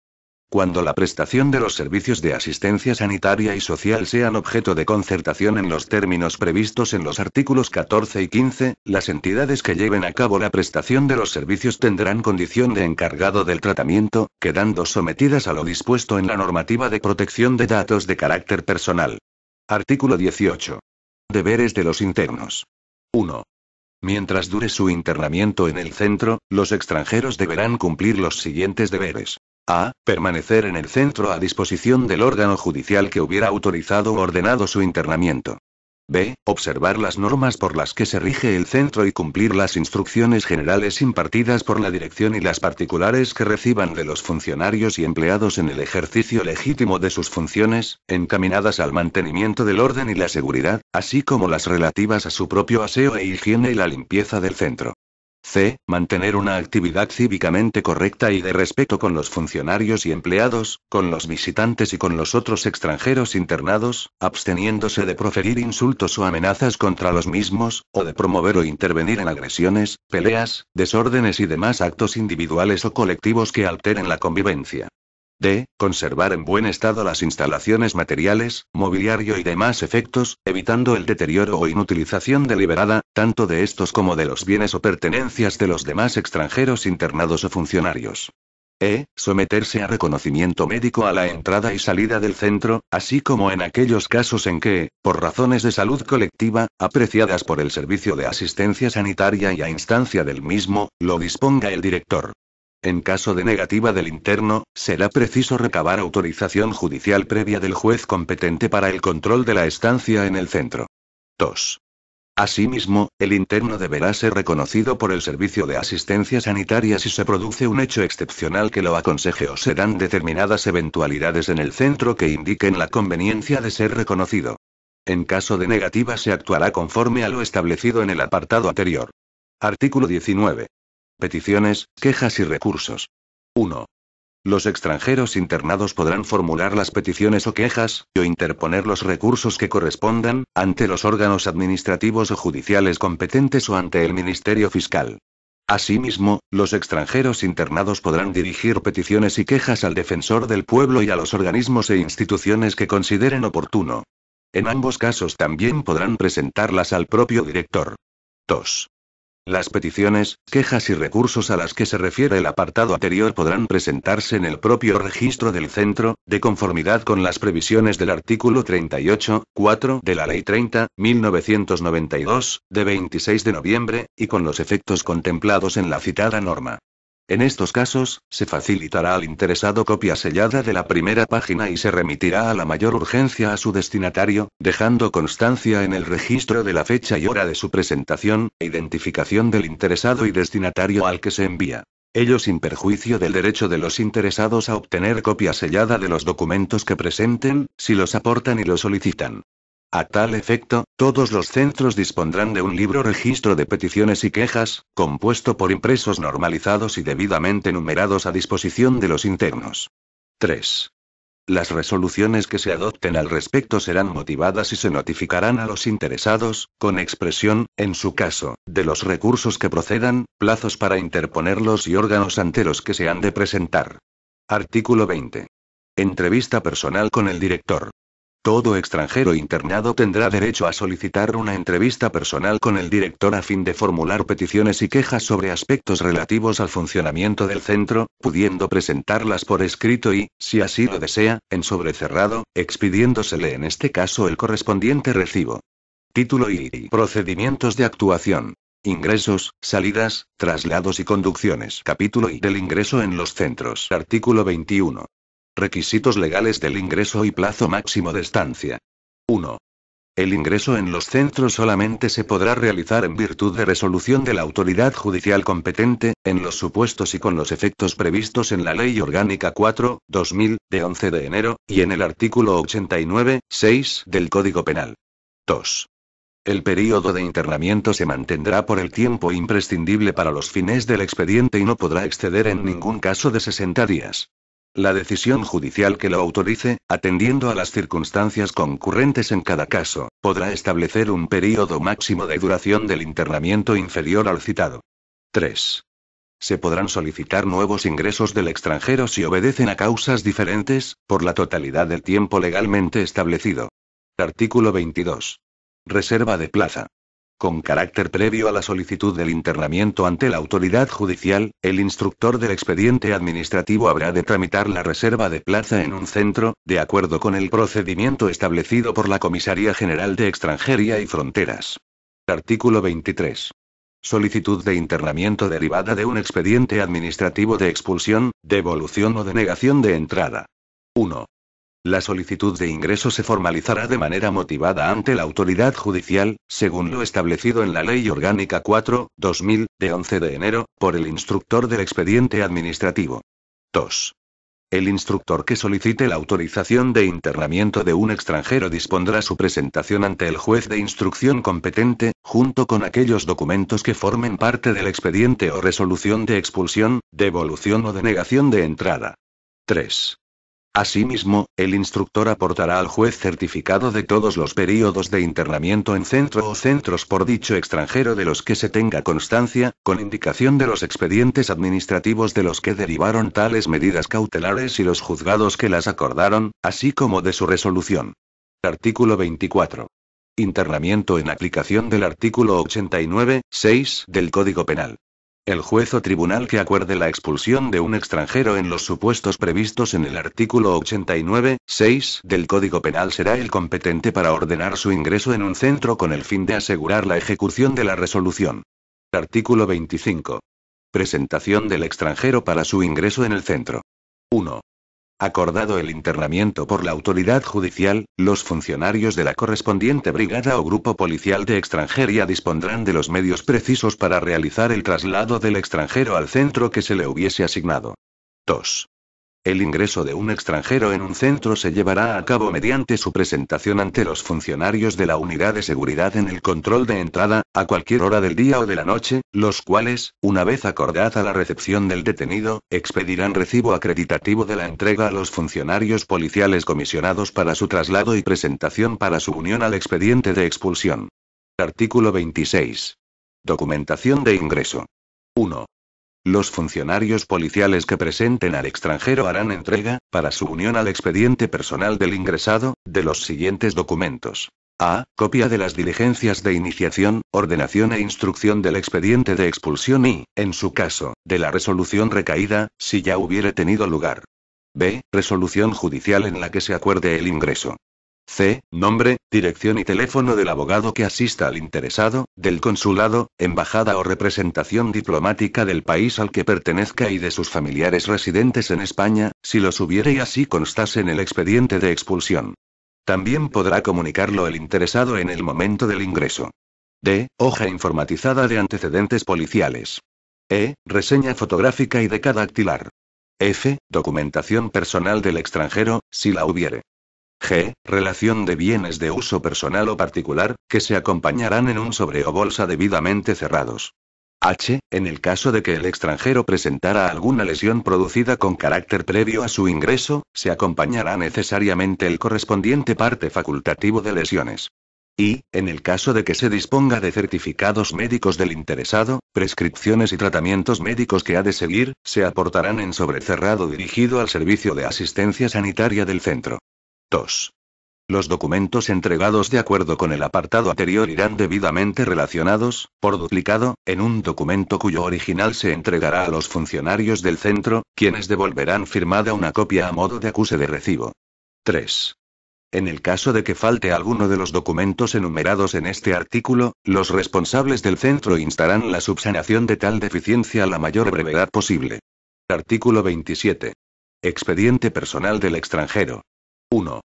Cuando la prestación de los servicios de asistencia sanitaria y social sean objeto de concertación en los términos previstos en los artículos 14 y 15, las entidades que lleven a cabo la prestación de los servicios tendrán condición de encargado del tratamiento, quedando sometidas a lo dispuesto en la normativa de protección de datos de carácter personal. Artículo 18. Deberes de los internos. 1. Mientras dure su internamiento en el centro, los extranjeros deberán cumplir los siguientes deberes. A. Permanecer en el centro a disposición del órgano judicial que hubiera autorizado o ordenado su internamiento. B. Observar las normas por las que se rige el centro y cumplir las instrucciones generales impartidas por la dirección y las particulares que reciban de los funcionarios y empleados en el ejercicio legítimo de sus funciones, encaminadas al mantenimiento del orden y la seguridad, así como las relativas a su propio aseo e higiene y la limpieza del centro. C. Mantener una actividad cívicamente correcta y de respeto con los funcionarios y empleados, con los visitantes y con los otros extranjeros internados, absteniéndose de proferir insultos o amenazas contra los mismos, o de promover o intervenir en agresiones, peleas, desórdenes y demás actos individuales o colectivos que alteren la convivencia. D. Conservar en buen estado las instalaciones materiales, mobiliario y demás efectos, evitando el deterioro o inutilización deliberada, tanto de estos como de los bienes o pertenencias de los demás extranjeros internados o funcionarios. E. Someterse a reconocimiento médico a la entrada y salida del centro, así como en aquellos casos en que, por razones de salud colectiva, apreciadas por el Servicio de Asistencia Sanitaria y a instancia del mismo, lo disponga el director. En caso de negativa del interno, será preciso recabar autorización judicial previa del juez competente para el control de la estancia en el centro. 2. Asimismo, el interno deberá ser reconocido por el Servicio de Asistencia Sanitaria si se produce un hecho excepcional que lo aconseje o se dan determinadas eventualidades en el centro que indiquen la conveniencia de ser reconocido. En caso de negativa se actuará conforme a lo establecido en el apartado anterior. Artículo 19. Peticiones, quejas y recursos. 1. Los extranjeros internados podrán formular las peticiones o quejas, o interponer los recursos que correspondan, ante los órganos administrativos o judiciales competentes o ante el Ministerio Fiscal. Asimismo, los extranjeros internados podrán dirigir peticiones y quejas al Defensor del Pueblo y a los organismos e instituciones que consideren oportuno. En ambos casos también podrán presentarlas al propio director. 2. Las peticiones, quejas y recursos a las que se refiere el apartado anterior podrán presentarse en el propio registro del centro, de conformidad con las previsiones del artículo 38.4 de la Ley 30.1992, de 26 de noviembre, y con los efectos contemplados en la citada norma. En estos casos, se facilitará al interesado copia sellada de la primera página y se remitirá a la mayor urgencia a su destinatario, dejando constancia en el registro de la fecha y hora de su presentación, e identificación del interesado y destinatario al que se envía. Ello sin perjuicio del derecho de los interesados a obtener copia sellada de los documentos que presenten, si los aportan y lo solicitan. A tal efecto, todos los centros dispondrán de un libro registro de peticiones y quejas, compuesto por impresos normalizados y debidamente numerados a disposición de los internos. 3. Las resoluciones que se adopten al respecto serán motivadas y se notificarán a los interesados, con expresión, en su caso, de los recursos que procedan, plazos para interponerlos y órganos ante los que se han de presentar. Artículo 20. Entrevista personal con el director. Todo extranjero internado tendrá derecho a solicitar una entrevista personal con el director a fin de formular peticiones y quejas sobre aspectos relativos al funcionamiento del centro, pudiendo presentarlas por escrito y, si así lo desea, en sobre cerrado, expidiéndosele en este caso el correspondiente recibo. Título y procedimientos de actuación. Ingresos, salidas, traslados y conducciones. Capítulo I del ingreso en los centros. Artículo 21. Requisitos legales del ingreso y plazo máximo de estancia. 1. El ingreso en los centros solamente se podrá realizar en virtud de resolución de la autoridad judicial competente, en los supuestos y con los efectos previstos en la Ley Orgánica 4/2000, de 11 de enero, y en el artículo 89.6 del Código Penal. 2. El período de internamiento se mantendrá por el tiempo imprescindible para los fines del expediente y no podrá exceder en ningún caso de 60 días. La decisión judicial que lo autorice, atendiendo a las circunstancias concurrentes en cada caso, podrá establecer un período máximo de duración del internamiento inferior al citado. 3. Se podrán solicitar nuevos ingresos del extranjero si obedecen a causas diferentes, por la totalidad del tiempo legalmente establecido. Artículo 22. Reserva de plaza. Con carácter previo a la solicitud del internamiento ante la autoridad judicial, el instructor del expediente administrativo habrá de tramitar la reserva de plaza en un centro, de acuerdo con el procedimiento establecido por la Comisaría General de Extranjería y Fronteras. Artículo 23. Solicitud de internamiento derivada de un expediente administrativo de expulsión, devolución o denegación de entrada. 1. La solicitud de ingreso se formalizará de manera motivada ante la autoridad judicial, según lo establecido en la Ley Orgánica 4/2000, de 11 de enero, por el instructor del expediente administrativo. 2. El instructor que solicite la autorización de internamiento de un extranjero dispondrá su presentación ante el juez de instrucción competente, junto con aquellos documentos que formen parte del expediente o resolución de expulsión, devolución o denegación de entrada. 3. Asimismo, el instructor aportará al juez certificado de todos los períodos de internamiento en centro o centros por dicho extranjero de los que se tenga constancia, con indicación de los expedientes administrativos de los que derivaron tales medidas cautelares y los juzgados que las acordaron, así como de su resolución. Artículo 24. Internamiento en aplicación del artículo 89(6) del Código Penal. El juez o tribunal que acuerde la expulsión de un extranjero en los supuestos previstos en el artículo 89(6) del Código Penal será el competente para ordenar su ingreso en un centro con el fin de asegurar la ejecución de la resolución. Artículo 25. Presentación del extranjero para su ingreso en el centro. 1. Acordado el internamiento por la autoridad judicial, los funcionarios de la correspondiente brigada o grupo policial de extranjería dispondrán de los medios precisos para realizar el traslado del extranjero al centro que se le hubiese asignado. 2. El ingreso de un extranjero en un centro se llevará a cabo mediante su presentación ante los funcionarios de la unidad de seguridad en el control de entrada, a cualquier hora del día o de la noche, los cuales, una vez acordada la recepción del detenido, expedirán recibo acreditativo de la entrega a los funcionarios policiales comisionados para su traslado y presentación para su unión al expediente de expulsión. Artículo 26. Documentación de ingreso. 1. Los funcionarios policiales que presenten al extranjero harán entrega, para su unión al expediente personal del ingresado, de los siguientes documentos. A. Copia de las diligencias de iniciación, ordenación e instrucción del expediente de expulsión y, en su caso, de la resolución recaída, si ya hubiere tenido lugar. B. Resolución judicial en la que se acuerde el ingreso. C. Nombre, dirección y teléfono del abogado que asista al interesado, del consulado, embajada o representación diplomática del país al que pertenezca y de sus familiares residentes en España, si los hubiere y así constase en el expediente de expulsión. También podrá comunicarlo el interesado en el momento del ingreso. D. Hoja informatizada de antecedentes policiales. E. Reseña fotográfica y decadactilar. F. Documentación personal del extranjero, si la hubiere. G. Relación de bienes de uso personal o particular, que se acompañarán en un sobre o bolsa debidamente cerrados. H. En el caso de que el extranjero presentara alguna lesión producida con carácter previo a su ingreso, se acompañará necesariamente el correspondiente parte facultativo de lesiones. Y, en el caso de que se disponga de certificados médicos del interesado, prescripciones y tratamientos médicos que ha de seguir, se aportarán en sobre cerrado dirigido al servicio de asistencia sanitaria del centro. 2. Los documentos entregados de acuerdo con el apartado anterior irán debidamente relacionados, por duplicado, en un documento cuyo original se entregará a los funcionarios del centro, quienes devolverán firmada una copia a modo de acuse de recibo. 3. En el caso de que falte alguno de los documentos enumerados en este artículo, los responsables del centro instarán la subsanación de tal deficiencia a la mayor brevedad posible. Artículo 27. Expediente personal del extranjero. 1.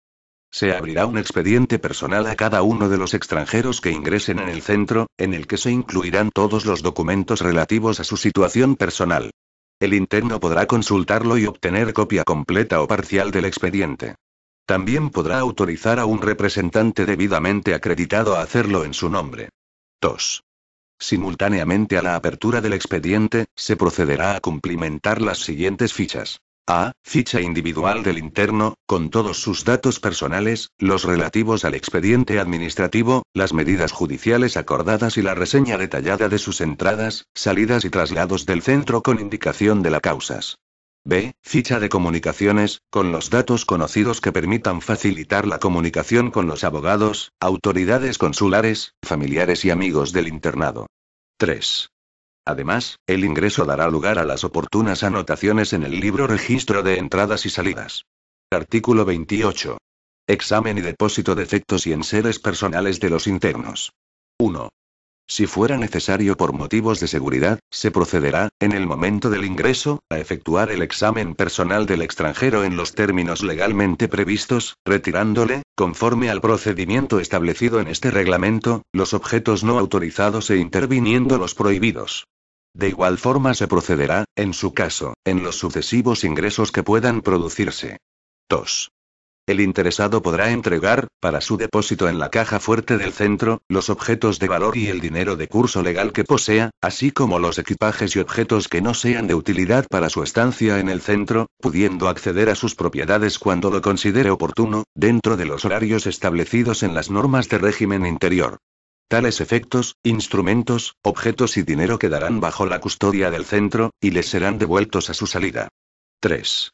Se abrirá un expediente personal a cada uno de los extranjeros que ingresen en el centro, en el que se incluirán todos los documentos relativos a su situación personal. El interno podrá consultarlo y obtener copia completa o parcial del expediente. También podrá autorizar a un representante debidamente acreditado a hacerlo en su nombre. 2. Simultáneamente a la apertura del expediente, se procederá a cumplimentar las siguientes fichas. A. Ficha individual del interno, con todos sus datos personales, los relativos al expediente administrativo, las medidas judiciales acordadas y la reseña detallada de sus entradas, salidas y traslados del centro con indicación de las causas. B. Ficha de comunicaciones, con los datos conocidos que permitan facilitar la comunicación con los abogados, autoridades consulares, familiares y amigos del internado. 3. Además, el ingreso dará lugar a las oportunas anotaciones en el libro Registro de Entradas y Salidas. Artículo 28. Examen y depósito de efectos y enseres personales de los internos. 1. Si fuera necesario por motivos de seguridad, se procederá, en el momento del ingreso, a efectuar el examen personal del extranjero en los términos legalmente previstos, retirándole, conforme al procedimiento establecido en este reglamento, los objetos no autorizados e interviniendo los prohibidos. De igual forma se procederá, en su caso, en los sucesivos ingresos que puedan producirse. 2. El interesado podrá entregar, para su depósito en la caja fuerte del centro, los objetos de valor y el dinero de curso legal que posea, así como los equipajes y objetos que no sean de utilidad para su estancia en el centro, pudiendo acceder a sus propiedades cuando lo considere oportuno, dentro de los horarios establecidos en las normas de régimen interior. Tales efectos, instrumentos, objetos y dinero quedarán bajo la custodia del centro, y les serán devueltos a su salida. 3.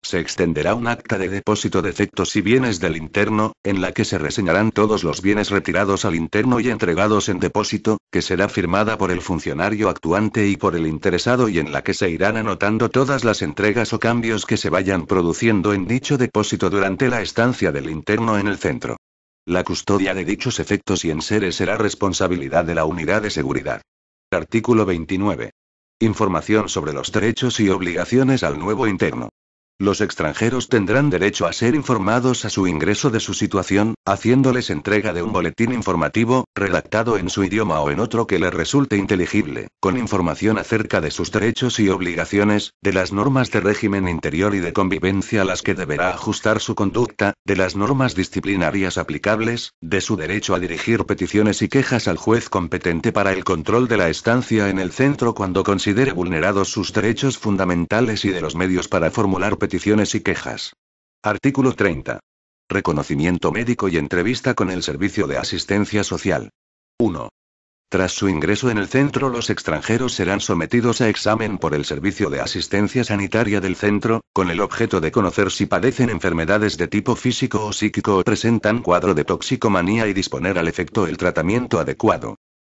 Se extenderá un acta de depósito de efectos y bienes del interno, en la que se reseñarán todos los bienes retirados al interno y entregados en depósito, que será firmada por el funcionario actuante y por el interesado y en la que se irán anotando todas las entregas o cambios que se vayan produciendo en dicho depósito durante la estancia del interno en el centro. La custodia de dichos efectos y enseres será responsabilidad de la unidad de seguridad. Artículo 29. Información sobre los derechos y obligaciones al nuevo interno. Los extranjeros tendrán derecho a ser informados a su ingreso de su situación, haciéndoles entrega de un boletín informativo, redactado en su idioma o en otro que les resulte inteligible, con información acerca de sus derechos y obligaciones, de las normas de régimen interior y de convivencia a las que deberá ajustar su conducta, de las normas disciplinarias aplicables, de su derecho a dirigir peticiones y quejas al juez competente para el control de la estancia en el centro cuando considere vulnerados sus derechos fundamentales y de los medios para formular peticiones y quejas. Artículo 30. Reconocimiento médico y entrevista con el Servicio de Asistencia Social. 1. Tras su ingreso en el centro, los extranjeros serán sometidos a examen por el Servicio de Asistencia Sanitaria del centro, con el objeto de conocer si padecen enfermedades de tipo físico o psíquico o presentan cuadro de toxicomanía y disponer al efecto el tratamiento adecuado.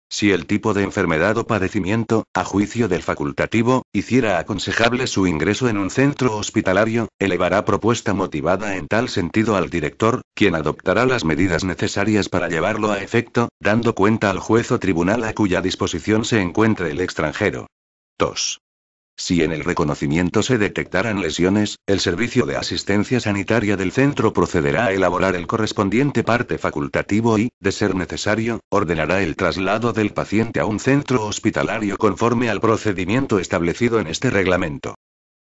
Si el tipo de enfermedad o padecimiento, a juicio del facultativo, hiciera aconsejable su ingreso en un centro hospitalario, elevará propuesta motivada en tal sentido al director, quien adoptará las medidas necesarias para llevarlo a efecto, dando cuenta al juez o tribunal a cuya disposición se encuentre el extranjero. 2. Si en el reconocimiento se detectaran lesiones, el Servicio de Asistencia Sanitaria del centro procederá a elaborar el correspondiente parte facultativo y, de ser necesario, ordenará el traslado del paciente a un centro hospitalario conforme al procedimiento establecido en este reglamento.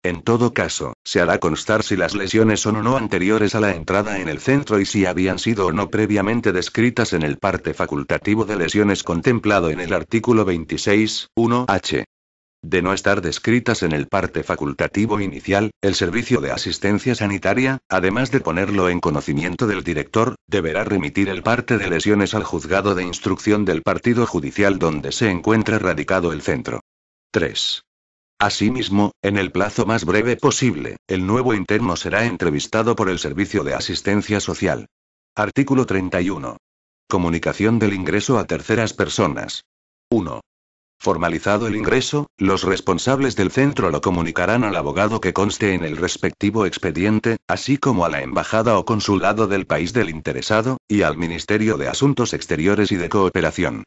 En todo caso, se hará constar si las lesiones son o no anteriores a la entrada en el centro y si habían sido o no previamente descritas en el parte facultativo de lesiones contemplado en el artículo 26, 1h. De no estar descritas en el parte facultativo inicial, el Servicio de Asistencia Sanitaria, además de ponerlo en conocimiento del director, deberá remitir el parte de lesiones al juzgado de instrucción del partido judicial donde se encuentre radicado el centro. 3. Asimismo, en el plazo más breve posible, el nuevo interno será entrevistado por el Servicio de Asistencia Social. Artículo 31. Comunicación del ingreso a terceras personas. 1. Formalizado el ingreso, los responsables del centro lo comunicarán al abogado que conste en el respectivo expediente, así como a la embajada o consulado del país del interesado, y al Ministerio de Asuntos Exteriores y de Cooperación.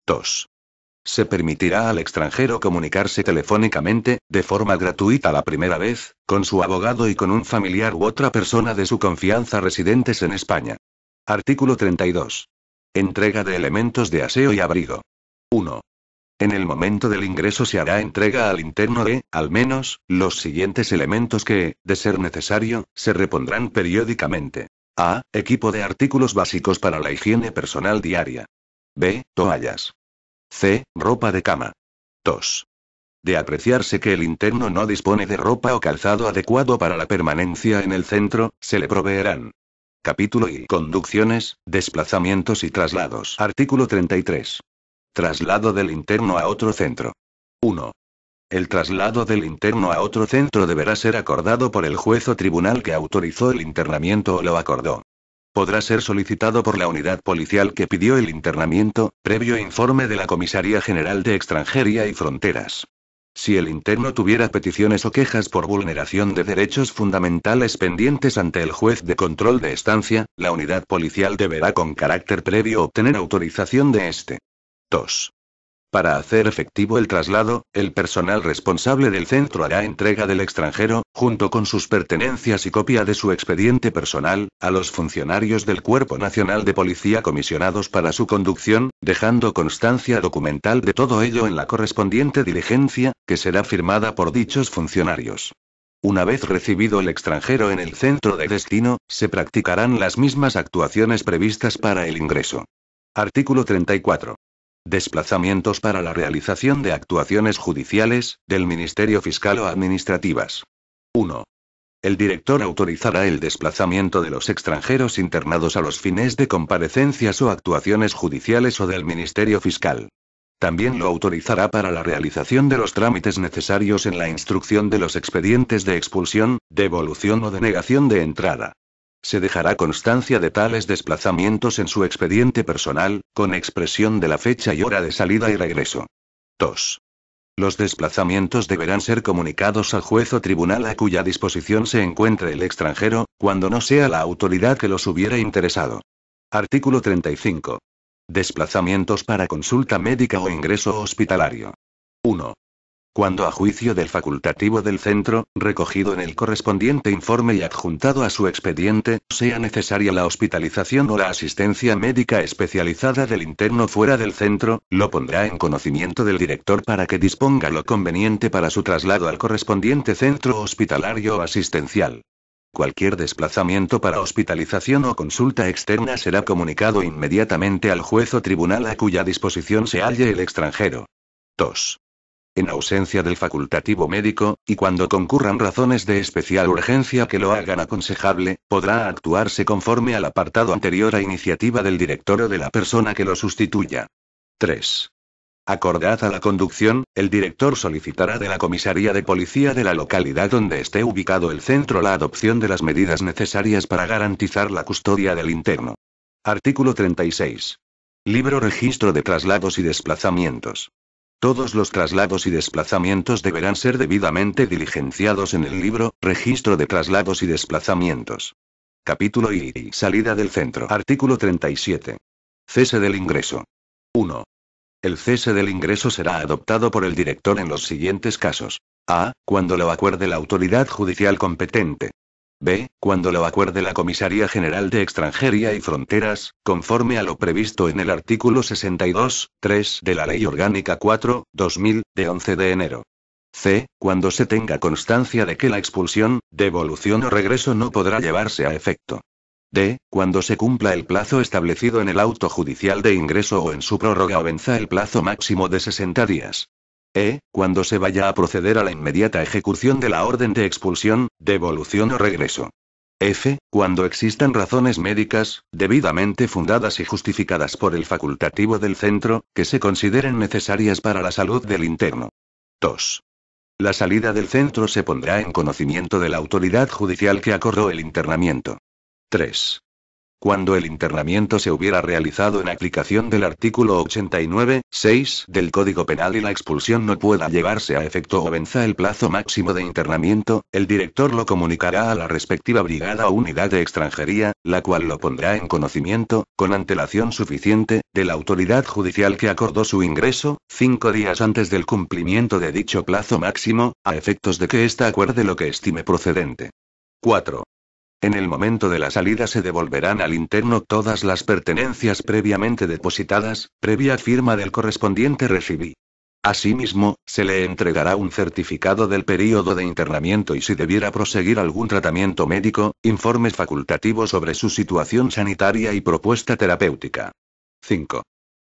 2. Se permitirá al extranjero comunicarse telefónicamente, de forma gratuita la primera vez, con su abogado y con un familiar u otra persona de su confianza residentes en España. Artículo 32. Entrega de elementos de aseo y abrigo. 1. En el momento del ingreso se hará entrega al interno de, al menos, los siguientes elementos que, de ser necesario, se repondrán periódicamente. A. Equipo de artículos básicos para la higiene personal diaria. B. Toallas. C. Ropa de cama. 2. De apreciarse que el interno no dispone de ropa o calzado adecuado para la permanencia en el centro, se le proveerán. Capítulo I. Conducciones, desplazamientos y traslados. Artículo 33. Traslado del interno a otro centro. 1. El traslado del interno a otro centro deberá ser acordado por el juez o tribunal que autorizó el internamiento o lo acordó. Podrá ser solicitado por la unidad policial que pidió el internamiento, previo informe de la Comisaría General de Extranjería y Fronteras. Si el interno tuviera peticiones o quejas por vulneración de derechos fundamentales pendientes ante el juez de control de estancia, la unidad policial deberá con carácter previo obtener autorización de este. 2. Para hacer efectivo el traslado, el personal responsable del centro hará entrega del extranjero, junto con sus pertenencias y copia de su expediente personal, a los funcionarios del Cuerpo Nacional de Policía comisionados para su conducción, dejando constancia documental de todo ello en la correspondiente diligencia, que será firmada por dichos funcionarios. Una vez recibido el extranjero en el centro de destino, se practicarán las mismas actuaciones previstas para el ingreso. Artículo 34. Desplazamientos para la realización de actuaciones judiciales, del Ministerio Fiscal o administrativas. 1. El director autorizará el desplazamiento de los extranjeros internados a los fines de comparecencias o actuaciones judiciales o del Ministerio Fiscal. También lo autorizará para la realización de los trámites necesarios en la instrucción de los expedientes de expulsión, devolución o denegación de entrada. Se dejará constancia de tales desplazamientos en su expediente personal, con expresión de la fecha y hora de salida y regreso. 2. Los desplazamientos deberán ser comunicados al juez o tribunal a cuya disposición se encuentre el extranjero, cuando no sea la autoridad que los hubiera interesado. Artículo 35. Desplazamientos para consulta médica o ingreso hospitalario. 1. Cuando a juicio del facultativo del centro, recogido en el correspondiente informe y adjuntado a su expediente, sea necesaria la hospitalización o la asistencia médica especializada del interno fuera del centro, lo pondrá en conocimiento del director para que disponga lo conveniente para su traslado al correspondiente centro hospitalario o asistencial. Cualquier desplazamiento para hospitalización o consulta externa será comunicado inmediatamente al juez o tribunal a cuya disposición se halle el extranjero. 2. En ausencia del facultativo médico, y cuando concurran razones de especial urgencia que lo hagan aconsejable, podrá actuarse conforme al apartado anterior a iniciativa del director o de la persona que lo sustituya. 3. Acordada la conducción, el director solicitará de la comisaría de policía de la localidad donde esté ubicado el centro la adopción de las medidas necesarias para garantizar la custodia del interno. Artículo 36. Libro Registro de traslados y desplazamientos. Todos los traslados y desplazamientos deberán ser debidamente diligenciados en el libro, Registro de traslados y desplazamientos. Capítulo y salida del centro. Artículo 37. Cese del ingreso. 1. El cese del ingreso será adoptado por el director en los siguientes casos. A. Cuando lo acuerde la autoridad judicial competente. B. Cuando lo acuerde la Comisaría General de Extranjería y Fronteras, conforme a lo previsto en el artículo 62.3 de la Ley Orgánica 4/2000, de 11 de enero. C. Cuando se tenga constancia de que la expulsión, devolución o regreso no podrá llevarse a efecto. D. Cuando se cumpla el plazo establecido en el auto judicial de ingreso o en su prórroga o venza el plazo máximo de 60 días. E. Cuando se vaya a proceder a la inmediata ejecución de la orden de expulsión, devolución o regreso. F. Cuando existan razones médicas, debidamente fundadas y justificadas por el facultativo del centro, que se consideren necesarias para la salud del interno. 2. La salida del centro se pondrá en conocimiento de la autoridad judicial que acordó el internamiento. 3. Cuando el internamiento se hubiera realizado en aplicación del artículo 89.6 del Código Penal y la expulsión no pueda llevarse a efecto o venza el plazo máximo de internamiento, el director lo comunicará a la respectiva brigada o unidad de extranjería, la cual lo pondrá en conocimiento, con antelación suficiente, de la autoridad judicial que acordó su ingreso, 5 días antes del cumplimiento de dicho plazo máximo, a efectos de que ésta acuerde lo que estime procedente. 4. En el momento de la salida se devolverán al interno todas las pertenencias previamente depositadas, previa firma del correspondiente recibí. Asimismo, se le entregará un certificado del período de internamiento y si debiera proseguir algún tratamiento médico, informes facultativos sobre su situación sanitaria y propuesta terapéutica. 5.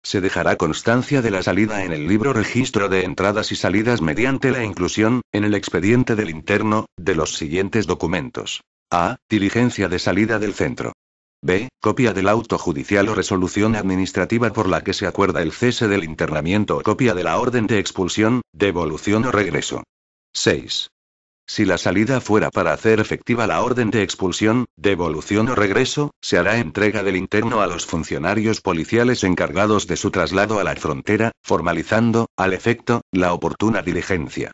Se dejará constancia de la salida en el libro Registro de entradas y salidas mediante la inclusión, en el expediente del interno, de los siguientes documentos. A. Diligencia de salida del centro. B. Copia del auto judicial o resolución administrativa por la que se acuerda el cese del internamiento o copia de la orden de expulsión, devolución o regreso. 6. Si la salida fuera para hacer efectiva la orden de expulsión, devolución o regreso, se hará entrega del interno a los funcionarios policiales encargados de su traslado a la frontera, formalizando, al efecto, la oportuna diligencia.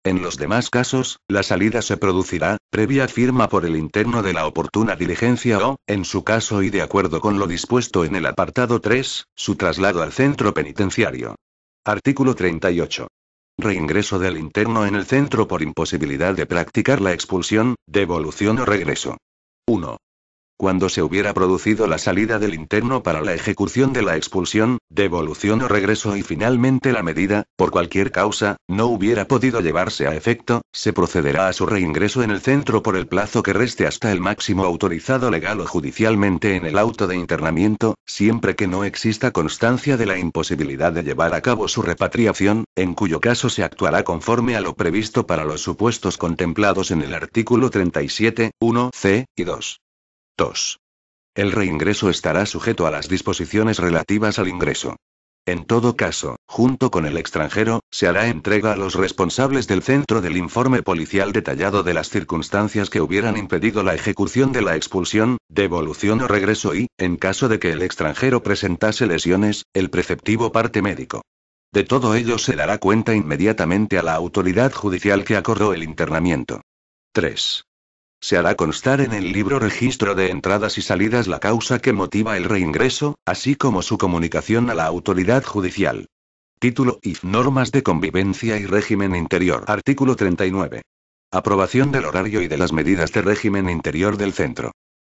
En los demás casos, la salida se producirá, previa firma por el interno de la oportuna diligencia o, en su caso y de acuerdo con lo dispuesto en el apartado 3, su traslado al centro penitenciario. Artículo 38. Reingreso del interno en el centro por imposibilidad de practicar la expulsión, devolución o regreso. 1. Cuando se hubiera producido la salida del interno para la ejecución de la expulsión, devolución o regreso y finalmente la medida, por cualquier causa, no hubiera podido llevarse a efecto, se procederá a su reingreso en el centro por el plazo que reste hasta el máximo autorizado legal o judicialmente en el auto de internamiento, siempre que no exista constancia de la imposibilidad de llevar a cabo su repatriación, en cuyo caso se actuará conforme a lo previsto para los supuestos contemplados en el artículo 37, 1 c y 2. 2. El reingreso estará sujeto a las disposiciones relativas al ingreso. En todo caso, junto con el extranjero, se hará entrega a los responsables del centro del informe policial detallado de las circunstancias que hubieran impedido la ejecución de la expulsión, devolución o regreso y, en caso de que el extranjero presentase lesiones, el preceptivo parte médico. De todo ello se dará cuenta inmediatamente a la autoridad judicial que acordó el internamiento. 3. Se hará constar en el libro registro de entradas y salidas la causa que motiva el reingreso, así como su comunicación a la autoridad judicial. Título IF. Normas de convivencia y régimen interior. Artículo 39. Aprobación del horario y de las medidas de régimen interior del centro.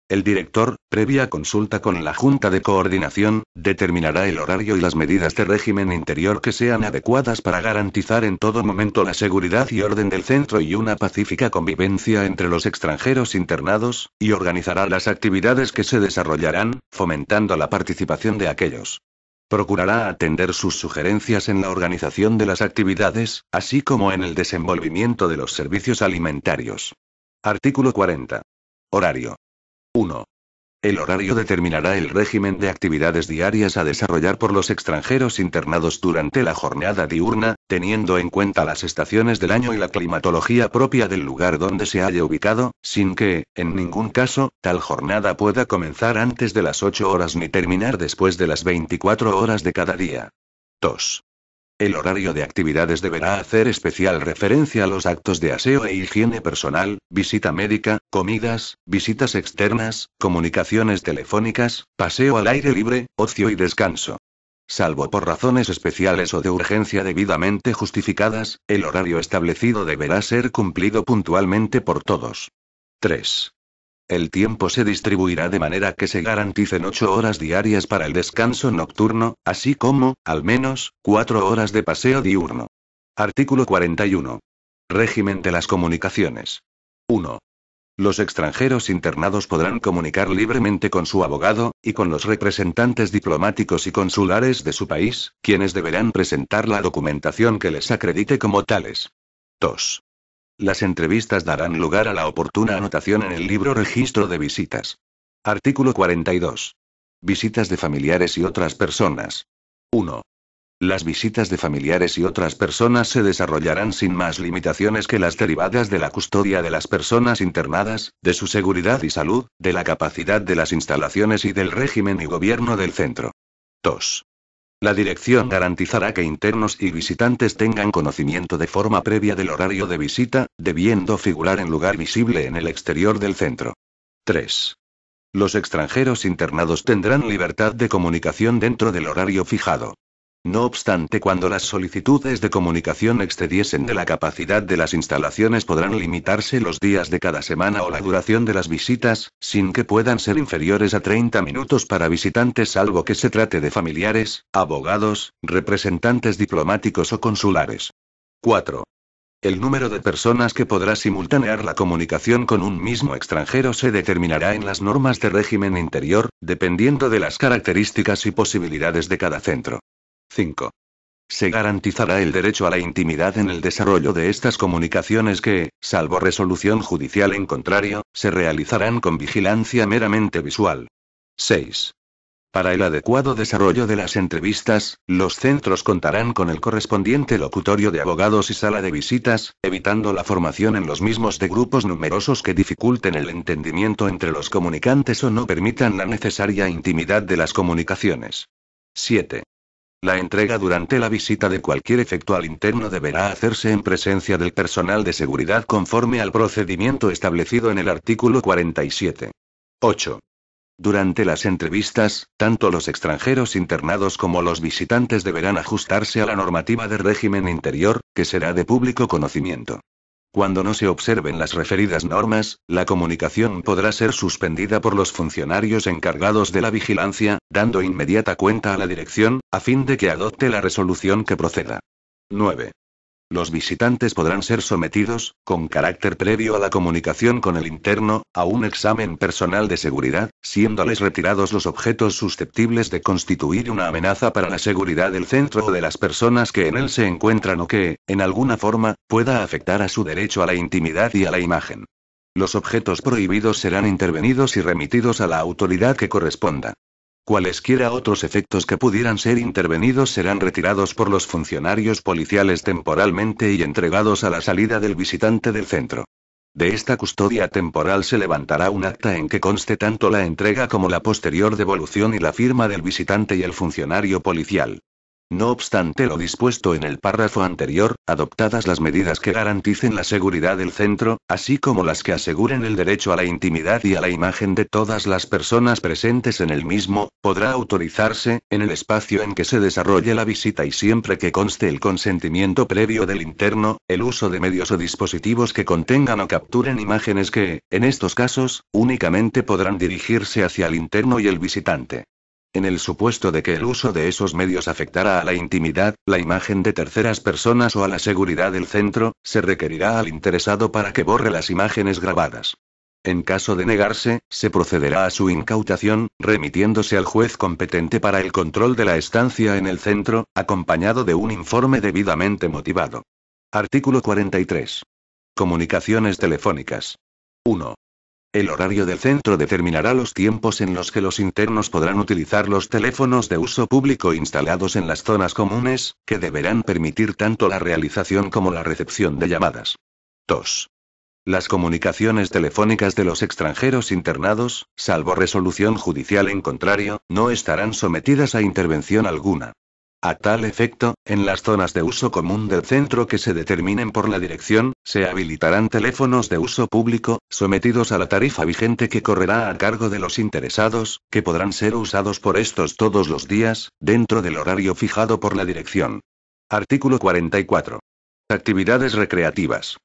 El director, previa consulta con la Junta de Coordinación, determinará el horario y las medidas de régimen interior que sean adecuadas para garantizar en todo momento la seguridad y orden del centro y una pacífica convivencia entre los extranjeros internados, y organizará las actividades que se desarrollarán, fomentando la participación de aquellos. Procurará atender sus sugerencias en la organización de las actividades, así como en el desenvolvimiento de los servicios alimentarios. Artículo 40. Horario. 1. El horario determinará el régimen de actividades diarias a desarrollar por los extranjeros internados durante la jornada diurna, teniendo en cuenta las estaciones del año y la climatología propia del lugar donde se haya ubicado, sin que, en ningún caso, tal jornada pueda comenzar antes de las 8 horas ni terminar después de las 24 horas de cada día. 2. El horario de actividades deberá hacer especial referencia a los actos de aseo e higiene personal, visita médica, comidas, visitas externas, comunicaciones telefónicas, paseo al aire libre, ocio y descanso. Salvo por razones especiales o de urgencia debidamente justificadas, el horario establecido deberá ser cumplido puntualmente por todos. 3. El tiempo se distribuirá de manera que se garanticen 8 horas diarias para el descanso nocturno, así como, al menos, 4 horas de paseo diurno. Artículo 41. Régimen de las comunicaciones. 1. Los extranjeros internados podrán comunicar libremente con su abogado, y con los representantes diplomáticos y consulares de su país, quienes deberán presentar la documentación que les acredite como tales. 2. Las entrevistas darán lugar a la oportuna anotación en el libro registro de visitas. Artículo 42. Visitas de familiares y otras personas. 1. Las visitas de familiares y otras personas se desarrollarán sin más limitaciones que las derivadas de la custodia de las personas internadas, de su seguridad y salud, de la capacidad de las instalaciones y del régimen y gobierno del centro. 2. La dirección garantizará que internos y visitantes tengan conocimiento de forma previa del horario de visita, debiendo figurar en lugar visible en el exterior del centro. 3. Los extranjeros internados tendrán libertad de comunicación dentro del horario fijado. No obstante, cuando las solicitudes de comunicación excediesen de la capacidad de las instalaciones podrán limitarse los días de cada semana o la duración de las visitas, sin que puedan ser inferiores a 30 minutos para visitantes salvo que se trate de familiares, abogados, representantes diplomáticos o consulares. 4. El número de personas que podrá simultanear la comunicación con un mismo extranjero se determinará en las normas de régimen interior, dependiendo de las características y posibilidades de cada centro. 5. Se garantizará el derecho a la intimidad en el desarrollo de estas comunicaciones que, salvo resolución judicial en contrario, se realizarán con vigilancia meramente visual. 6. Para el adecuado desarrollo de las entrevistas, los centros contarán con el correspondiente locutorio de abogados y sala de visitas, evitando la formación en los mismos de grupos numerosos que dificulten el entendimiento entre los comunicantes o no permitan la necesaria intimidad de las comunicaciones. 7. La entrega durante la visita de cualquier efecto al interno deberá hacerse en presencia del personal de seguridad conforme al procedimiento establecido en el artículo 47. 8. Durante las entrevistas, tanto los extranjeros internados como los visitantes deberán ajustarse a la normativa de régimen interior, que será de público conocimiento. Cuando no se observen las referidas normas, la comunicación podrá ser suspendida por los funcionarios encargados de la vigilancia, dando inmediata cuenta a la dirección, a fin de que adopte la resolución que proceda. 9. Los visitantes podrán ser sometidos, con carácter previo a la comunicación con el interno, a un examen personal de seguridad, siéndoles retirados los objetos susceptibles de constituir una amenaza para la seguridad del centro o de las personas que en él se encuentran o que, en alguna forma, pueda afectar a su derecho a la intimidad y a la imagen. Los objetos prohibidos serán intervenidos y remitidos a la autoridad que corresponda. Cualesquiera otros efectos que pudieran ser intervenidos serán retirados por los funcionarios policiales temporalmente y entregados a la salida del visitante del centro. De esta custodia temporal se levantará un acta en que conste tanto la entrega como la posterior devolución y la firma del visitante y el funcionario policial. No obstante lo dispuesto en el párrafo anterior, adoptadas las medidas que garanticen la seguridad del centro, así como las que aseguren el derecho a la intimidad y a la imagen de todas las personas presentes en el mismo, podrá autorizarse, en el espacio en que se desarrolle la visita y siempre que conste el consentimiento previo del interno, el uso de medios o dispositivos que contengan o capturen imágenes que, en estos casos, únicamente podrán dirigirse hacia el interno y el visitante. En el supuesto de que el uso de esos medios afectara a la intimidad, la imagen de terceras personas o a la seguridad del centro, se requerirá al interesado para que borre las imágenes grabadas. En caso de negarse, se procederá a su incautación, remitiéndose al juez competente para el control de la estancia en el centro, acompañado de un informe debidamente motivado. Artículo 43. Comunicaciones telefónicas. 1. El horario del centro determinará los tiempos en los que los internos podrán utilizar los teléfonos de uso público instalados en las zonas comunes, que deberán permitir tanto la realización como la recepción de llamadas. 2. Las comunicaciones telefónicas de los extranjeros internados, salvo resolución judicial en contrario, no estarán sometidas a intervención alguna. A tal efecto, en las zonas de uso común del centro que se determinen por la dirección, se habilitarán teléfonos de uso público, sometidos a la tarifa vigente que correrá a cargo de los interesados, que podrán ser usados por estos todos los días, dentro del horario fijado por la dirección. Artículo 44. Actividades recreativas.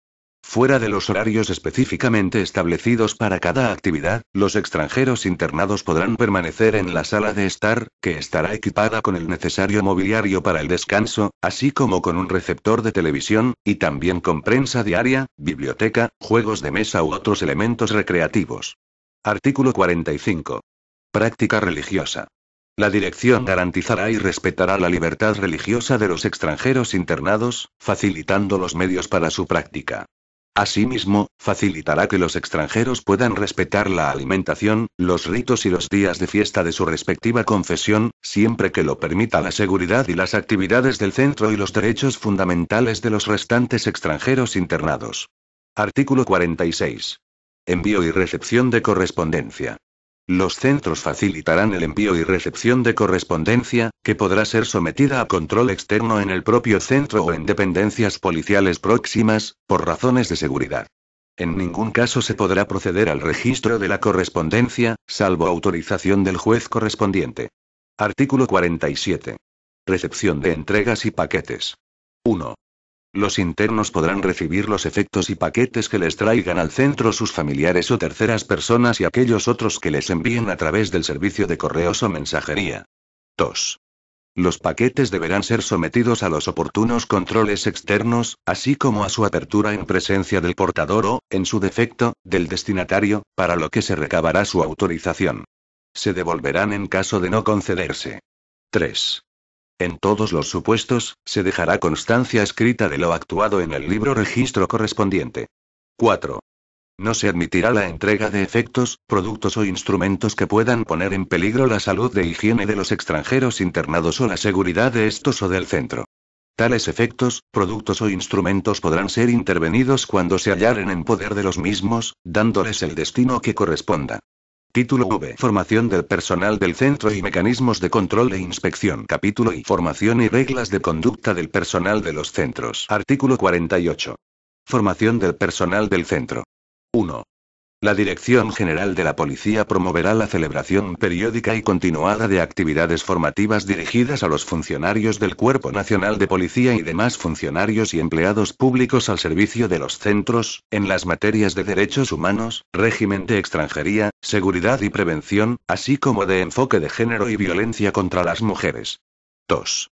Fuera de los horarios específicamente establecidos para cada actividad, los extranjeros internados podrán permanecer en la sala de estar, que estará equipada con el necesario mobiliario para el descanso, así como con un receptor de televisión, y también con prensa diaria, biblioteca, juegos de mesa u otros elementos recreativos. Artículo 45. Práctica religiosa. La dirección garantizará y respetará la libertad religiosa de los extranjeros internados, facilitando los medios para su práctica. Asimismo, facilitará que los extranjeros puedan respetar la alimentación, los ritos y los días de fiesta de su respectiva confesión, siempre que lo permita la seguridad y las actividades del centro y los derechos fundamentales de los restantes extranjeros internados. Artículo 46. Envío y recepción de correspondencia. Los centros facilitarán el envío y recepción de correspondencia, que podrá ser sometida a control externo en el propio centro o en dependencias policiales próximas, por razones de seguridad. En ningún caso se podrá proceder al registro de la correspondencia, salvo autorización del juez correspondiente. Artículo 47. Recepción de entregas y paquetes. 1. Los internos podrán recibir los efectos y paquetes que les traigan al centro sus familiares o terceras personas y aquellos otros que les envíen a través del servicio de correos o mensajería. 2. Los paquetes deberán ser sometidos a los oportunos controles externos, así como a su apertura en presencia del portador o, en su defecto, del destinatario, para lo que se recabará su autorización. Se devolverán en caso de no concederse. 3. En todos los supuestos, se dejará constancia escrita de lo actuado en el libro registro correspondiente. 4. No se admitirá la entrega de efectos, productos o instrumentos que puedan poner en peligro la salud de higiene de los extranjeros internados o la seguridad de estos o del centro. Tales efectos, productos o instrumentos podrán ser intervenidos cuando se hallaren en poder de los mismos, dándoles el destino que corresponda. Título V. Formación del personal del centro y mecanismos de control e inspección. Capítulo I. Formación y reglas de conducta del personal de los centros. Artículo 48. Formación del personal del centro. 1. La Dirección General de la Policía promoverá la celebración periódica y continuada de actividades formativas dirigidas a los funcionarios del Cuerpo Nacional de Policía y demás funcionarios y empleados públicos al servicio de los centros, en las materias de derechos humanos, régimen de extranjería, seguridad y prevención, así como de enfoque de género y violencia contra las mujeres. 2.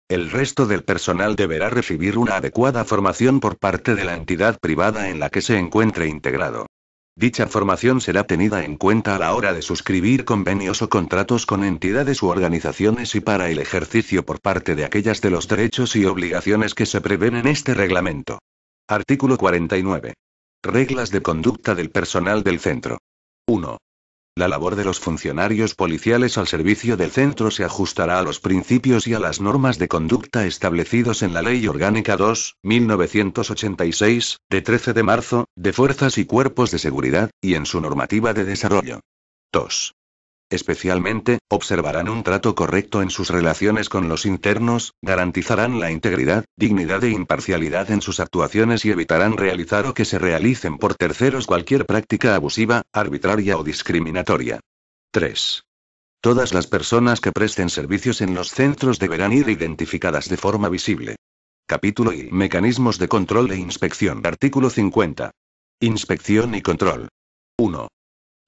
El resto del personal deberá recibir una adecuada formación por parte de la entidad privada en la que se encuentre integrado. Dicha formación será tenida en cuenta a la hora de suscribir convenios o contratos con entidades u organizaciones y para el ejercicio por parte de aquellas de los derechos y obligaciones que se prevén en este reglamento. Artículo 49. Reglas de conducta del personal del centro. 1. La labor de los funcionarios policiales al servicio del centro se ajustará a los principios y a las normas de conducta establecidos en la Ley Orgánica 2.1986, de 13 de marzo, de Fuerzas y Cuerpos de Seguridad, y en su normativa de desarrollo. 2. Especialmente, observarán un trato correcto en sus relaciones con los internos, garantizarán la integridad, dignidad e imparcialidad en sus actuaciones y evitarán realizar o que se realicen por terceros cualquier práctica abusiva, arbitraria o discriminatoria. 3. Todas las personas que presten servicios en los centros deberán ir identificadas de forma visible. Capítulo I. Mecanismos de control e inspección. Artículo 50. Inspección y control. 1.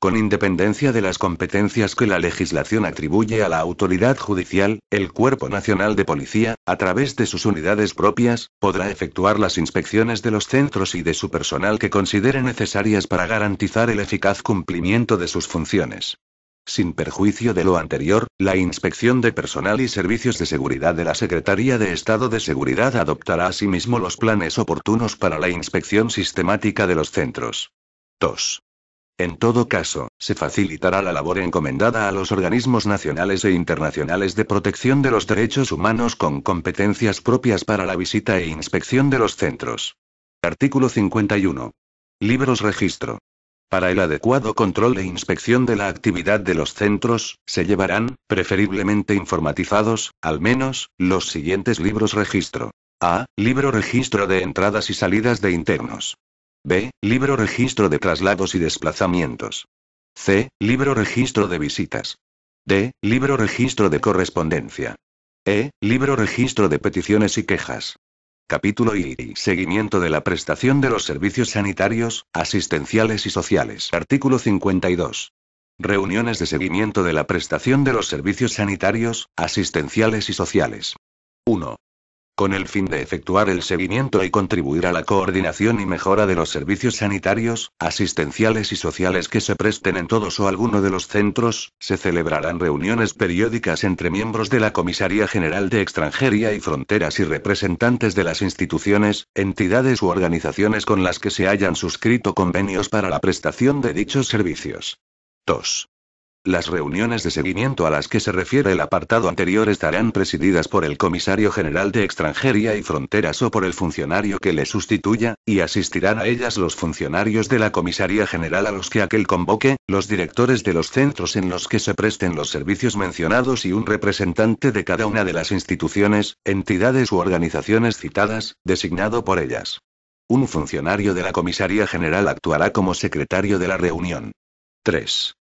Con independencia de las competencias que la legislación atribuye a la autoridad judicial, el Cuerpo Nacional de Policía, a través de sus unidades propias, podrá efectuar las inspecciones de los centros y de su personal que considere necesarias para garantizar el eficaz cumplimiento de sus funciones. Sin perjuicio de lo anterior, la Inspección de Personal y Servicios de Seguridad de la Secretaría de Estado de Seguridad adoptará asimismo los planes oportunos para la inspección sistemática de los centros. 2. En todo caso, se facilitará la labor encomendada a los organismos nacionales e internacionales de protección de los derechos humanos con competencias propias para la visita e inspección de los centros. Artículo 51. Libros registro. Para el adecuado control e inspección de la actividad de los centros, se llevarán, preferiblemente informatizados, al menos, los siguientes libros registro. A. Libro registro de entradas y salidas de internos. B. Libro registro de traslados y desplazamientos. C. Libro registro de visitas. D. Libro registro de correspondencia. E. Libro registro de peticiones y quejas. Capítulo I. Seguimiento de la prestación de los servicios sanitarios, asistenciales y sociales. Artículo 52. Reuniones de seguimiento de la prestación de los servicios sanitarios, asistenciales y sociales. 1. Con el fin de efectuar el seguimiento y contribuir a la coordinación y mejora de los servicios sanitarios, asistenciales y sociales que se presten en todos o alguno de los centros, se celebrarán reuniones periódicas entre miembros de la Comisaría General de Extranjería y Fronteras y representantes de las instituciones, entidades u organizaciones con las que se hayan suscrito convenios para la prestación de dichos servicios. 2. Las reuniones de seguimiento a las que se refiere el apartado anterior estarán presididas por el Comisario General de Extranjería y Fronteras o por el funcionario que le sustituya, y asistirán a ellas los funcionarios de la Comisaría General a los que aquel convoque, los directores de los centros en los que se presten los servicios mencionados y un representante de cada una de las instituciones, entidades u organizaciones citadas, designado por ellas. Un funcionario de la Comisaría General actuará como secretario de la reunión. 3.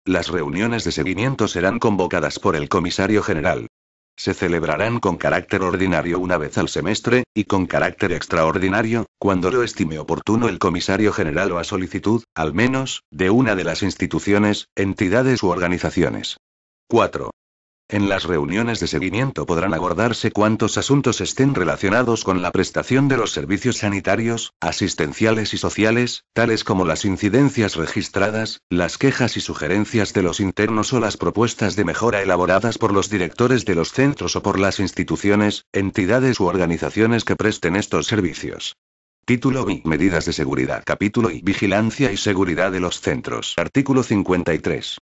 Las reuniones de seguimiento serán convocadas por el Comisario General. Se celebrarán con carácter ordinario una vez al semestre, y con carácter extraordinario, cuando lo estime oportuno el Comisario General o a solicitud, al menos, de una de las instituciones, entidades u organizaciones. 4. En las reuniones de seguimiento podrán abordarse cuantos asuntos estén relacionados con la prestación de los servicios sanitarios, asistenciales y sociales, tales como las incidencias registradas, las quejas y sugerencias de los internos o las propuestas de mejora elaboradas por los directores de los centros o por las instituciones, entidades u organizaciones que presten estos servicios. Título I. Medidas de seguridad. Capítulo I. Vigilancia y seguridad de los centros. Artículo 53.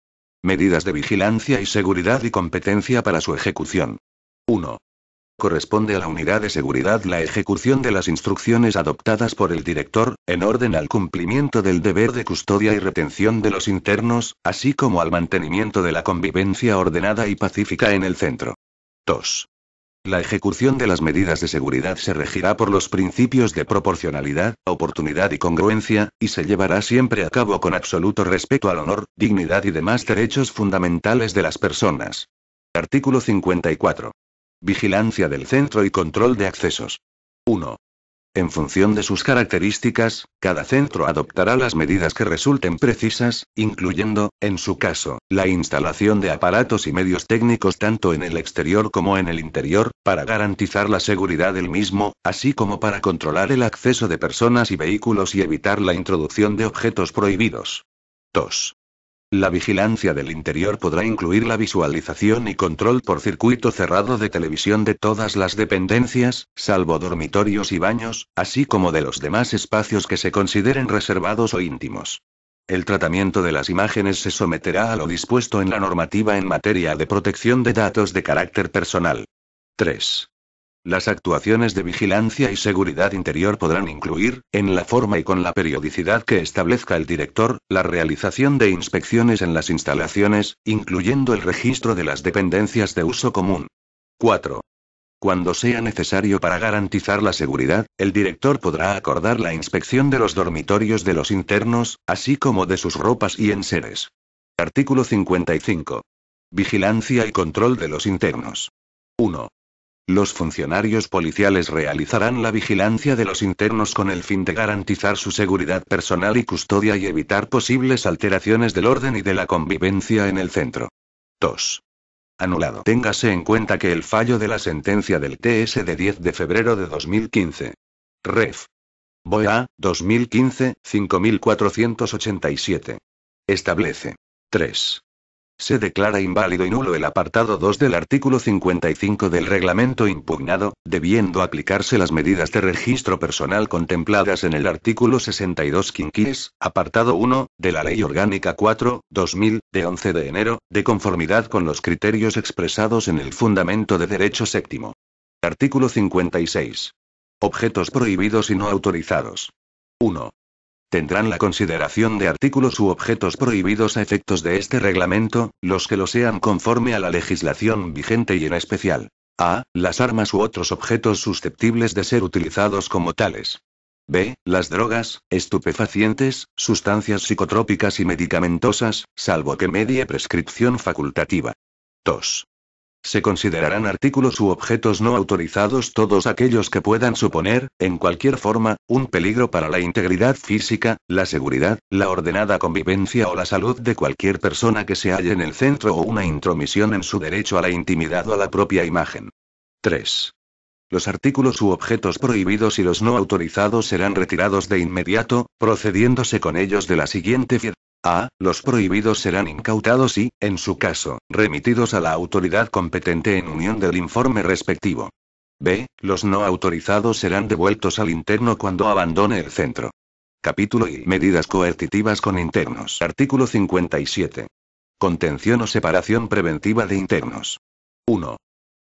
Medidas de vigilancia y seguridad y competencia para su ejecución. 1. Corresponde a la unidad de seguridad la ejecución de las instrucciones adoptadas por el director, en orden al cumplimiento del deber de custodia y retención de los internos, así como al mantenimiento de la convivencia ordenada y pacífica en el centro. 2. La ejecución de las medidas de seguridad se regirá por los principios de proporcionalidad, oportunidad y congruencia, y se llevará siempre a cabo con absoluto respeto al honor, dignidad y demás derechos fundamentales de las personas. Artículo 54. Vigilancia del centro y control de accesos. 1. En función de sus características, cada centro adoptará las medidas que resulten precisas, incluyendo, en su caso, la instalación de aparatos y medios técnicos tanto en el exterior como en el interior, para garantizar la seguridad del mismo, así como para controlar el acceso de personas y vehículos y evitar la introducción de objetos prohibidos. 2. La vigilancia del interior podrá incluir la visualización y control por circuito cerrado de televisión de todas las dependencias, salvo dormitorios y baños, así como de los demás espacios que se consideren reservados o íntimos. El tratamiento de las imágenes se someterá a lo dispuesto en la normativa en materia de protección de datos de carácter personal. 3. Las actuaciones de vigilancia y seguridad interior podrán incluir, en la forma y con la periodicidad que establezca el director, la realización de inspecciones en las instalaciones, incluyendo el registro de las dependencias de uso común. 4. Cuando sea necesario para garantizar la seguridad, el director podrá acordar la inspección de los dormitorios de los internos, así como de sus ropas y enseres. Artículo 55. Vigilancia y control de los internos. 1. Los funcionarios policiales realizarán la vigilancia de los internos con el fin de garantizar su seguridad personal y custodia y evitar posibles alteraciones del orden y de la convivencia en el centro. 2. Anulado. Téngase en cuenta que el fallo de la sentencia del TS de 10 de febrero de 2015. Ref. BOA, 2015, 5487. Establece. 3. Se declara inválido y nulo el apartado 2 del artículo 55 del reglamento impugnado, debiendo aplicarse las medidas de registro personal contempladas en el artículo 62 quinquies, apartado 1, de la Ley Orgánica 4/2000, de 11 de enero, de conformidad con los criterios expresados en el Fundamento de Derecho Séptimo. Artículo 56. Objetos prohibidos y no autorizados. 1. Tendrán la consideración de artículos u objetos prohibidos a efectos de este reglamento, los que lo sean conforme a la legislación vigente y en especial. A. Las armas u otros objetos susceptibles de ser utilizados como tales. B. Las drogas, estupefacientes, sustancias psicotrópicas y medicamentosas, salvo que medie prescripción facultativa. 2. Se considerarán artículos u objetos no autorizados todos aquellos que puedan suponer, en cualquier forma, un peligro para la integridad física, la seguridad, la ordenada convivencia o la salud de cualquier persona que se halle en el centro o una intromisión en su derecho a la intimidad o a la propia imagen. 3. Los artículos u objetos prohibidos y los no autorizados serán retirados de inmediato, procediéndose con ellos de la siguiente forma. A. Los prohibidos serán incautados y, en su caso, remitidos a la autoridad competente en unión del informe respectivo. B. Los no autorizados serán devueltos al interno cuando abandone el centro. Capítulo I. Medidas coercitivas con internos. Artículo 57. Contención o separación preventiva de internos. 1.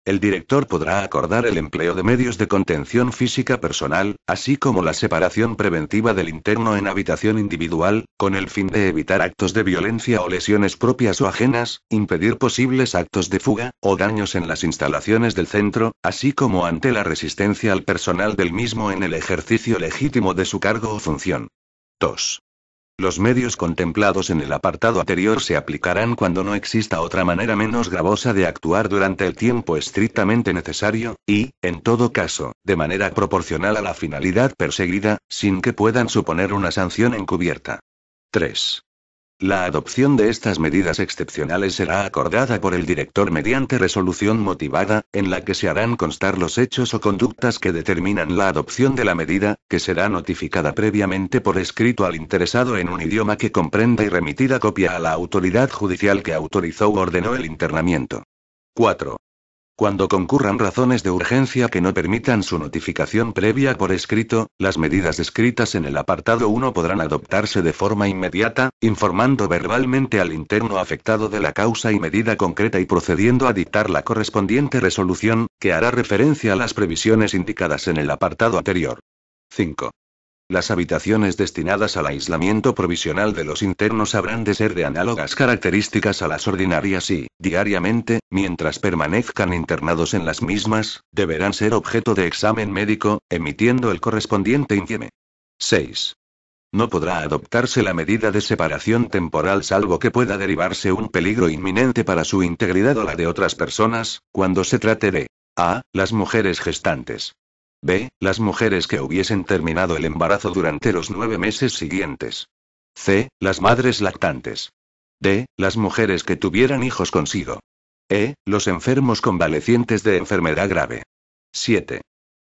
El director podrá acordar el empleo de medios de contención física personal, así como la separación preventiva del interno en habitación individual, con el fin de evitar actos de violencia o lesiones propias o ajenas, impedir posibles actos de fuga, o daños en las instalaciones del centro, así como ante la resistencia al personal del mismo en el ejercicio legítimo de su cargo o función. 2. Los medios contemplados en el apartado anterior se aplicarán cuando no exista otra manera menos gravosa de actuar durante el tiempo estrictamente necesario, y, en todo caso, de manera proporcional a la finalidad perseguida, sin que puedan suponer una sanción encubierta. 3. La adopción de estas medidas excepcionales será acordada por el director mediante resolución motivada, en la que se harán constar los hechos o conductas que determinan la adopción de la medida, que será notificada previamente por escrito al interesado en un idioma que comprenda y remitida copia a la autoridad judicial que autorizó u ordenó el internamiento. 4. Cuando concurran razones de urgencia que no permitan su notificación previa por escrito, las medidas descritas en el apartado 1 podrán adoptarse de forma inmediata, informando verbalmente al interno afectado de la causa y medida concreta y procediendo a dictar la correspondiente resolución, que hará referencia a las previsiones indicadas en el apartado anterior. 5. Las habitaciones destinadas al aislamiento provisional de los internos habrán de ser de análogas características a las ordinarias y, diariamente, mientras permanezcan internados en las mismas, deberán ser objeto de examen médico, emitiendo el correspondiente informe. 6. No podrá adoptarse la medida de separación temporal salvo que pueda derivarse un peligro inminente para su integridad o la de otras personas, cuando se trate de a. Las mujeres gestantes. B. Las mujeres que hubiesen terminado el embarazo durante los 9 meses siguientes. C. Las madres lactantes. D. Las mujeres que tuvieran hijos consigo. E. Los enfermos convalecientes de enfermedad grave. 7.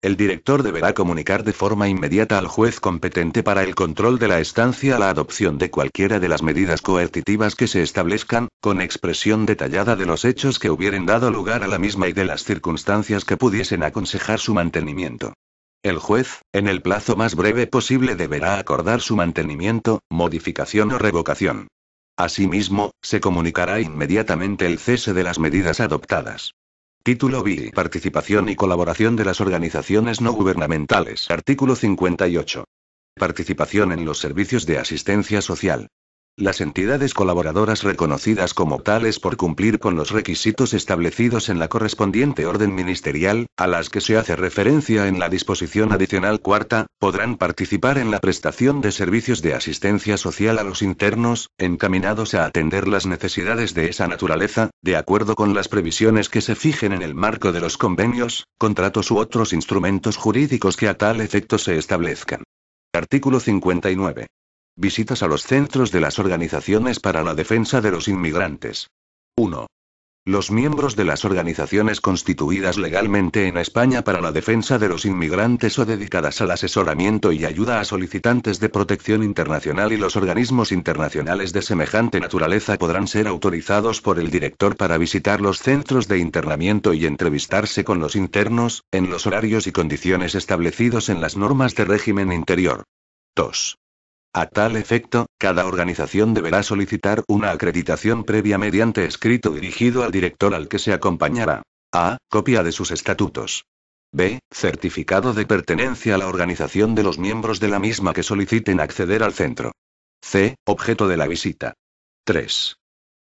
El director deberá comunicar de forma inmediata al juez competente para el control de la estancia la adopción de cualquiera de las medidas coercitivas que se establezcan, con expresión detallada de los hechos que hubieren dado lugar a la misma y de las circunstancias que pudiesen aconsejar su mantenimiento. El juez, en el plazo más breve posible, deberá acordar su mantenimiento, modificación o revocación. Asimismo, se comunicará inmediatamente el cese de las medidas adoptadas. Título B. Participación y colaboración de las organizaciones no gubernamentales. Artículo 58. Participación en los servicios de asistencia social. Las entidades colaboradoras reconocidas como tales por cumplir con los requisitos establecidos en la correspondiente orden ministerial, a las que se hace referencia en la disposición adicional cuarta, podrán participar en la prestación de servicios de asistencia social a los internos, encaminados a atender las necesidades de esa naturaleza, de acuerdo con las previsiones que se fijen en el marco de los convenios, contratos u otros instrumentos jurídicos que a tal efecto se establezcan. Artículo 59. Visitas a los centros de las organizaciones para la defensa de los inmigrantes. 1. Los miembros de las organizaciones constituidas legalmente en España para la defensa de los inmigrantes o dedicadas al asesoramiento y ayuda a solicitantes de protección internacional y los organismos internacionales de semejante naturaleza podrán ser autorizados por el director para visitar los centros de internamiento y entrevistarse con los internos, en los horarios y condiciones establecidos en las normas de régimen interior. 2. A tal efecto, cada organización deberá solicitar una acreditación previa mediante escrito dirigido al director al que se acompañará. A. Copia de sus estatutos. B. Certificado de pertenencia a la organización de los miembros de la misma que soliciten acceder al centro. C. Objeto de la visita. 3.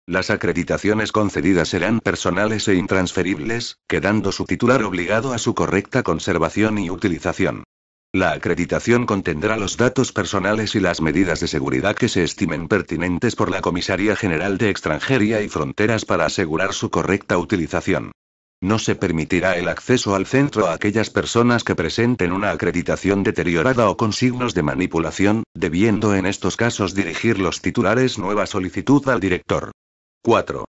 Las acreditaciones concedidas serán personales e intransferibles, quedando su titular obligado a su correcta conservación y utilización. La acreditación contendrá los datos personales y las medidas de seguridad que se estimen pertinentes por la Comisaría General de Extranjería y Fronteras para asegurar su correcta utilización. No se permitirá el acceso al centro a aquellas personas que presenten una acreditación deteriorada o con signos de manipulación, debiendo en estos casos dirigir los titulares nueva solicitud al director. 4.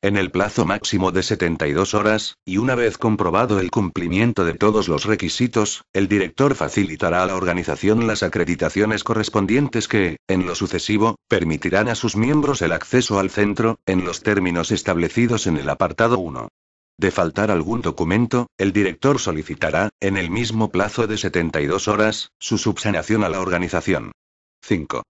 En el plazo máximo de 72 horas, y una vez comprobado el cumplimiento de todos los requisitos, el director facilitará a la organización las acreditaciones correspondientes que, en lo sucesivo, permitirán a sus miembros el acceso al centro, en los términos establecidos en el apartado 1. De faltar algún documento, el director solicitará, en el mismo plazo de 72 horas, su subsanación a la organización. 5.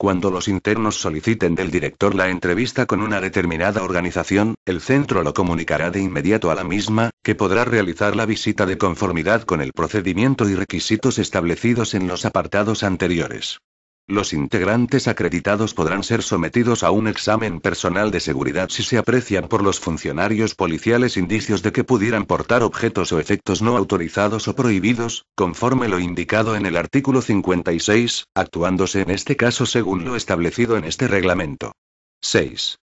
Cuando los internos soliciten del director la entrevista con una determinada organización, el centro lo comunicará de inmediato a la misma, que podrá realizar la visita de conformidad con el procedimiento y requisitos establecidos en los apartados anteriores. Los integrantes acreditados podrán ser sometidos a un examen personal de seguridad si se aprecian por los funcionarios policiales indicios de que pudieran portar objetos o efectos no autorizados o prohibidos, conforme lo indicado en el artículo 56, actuándose en este caso según lo establecido en este reglamento. 6.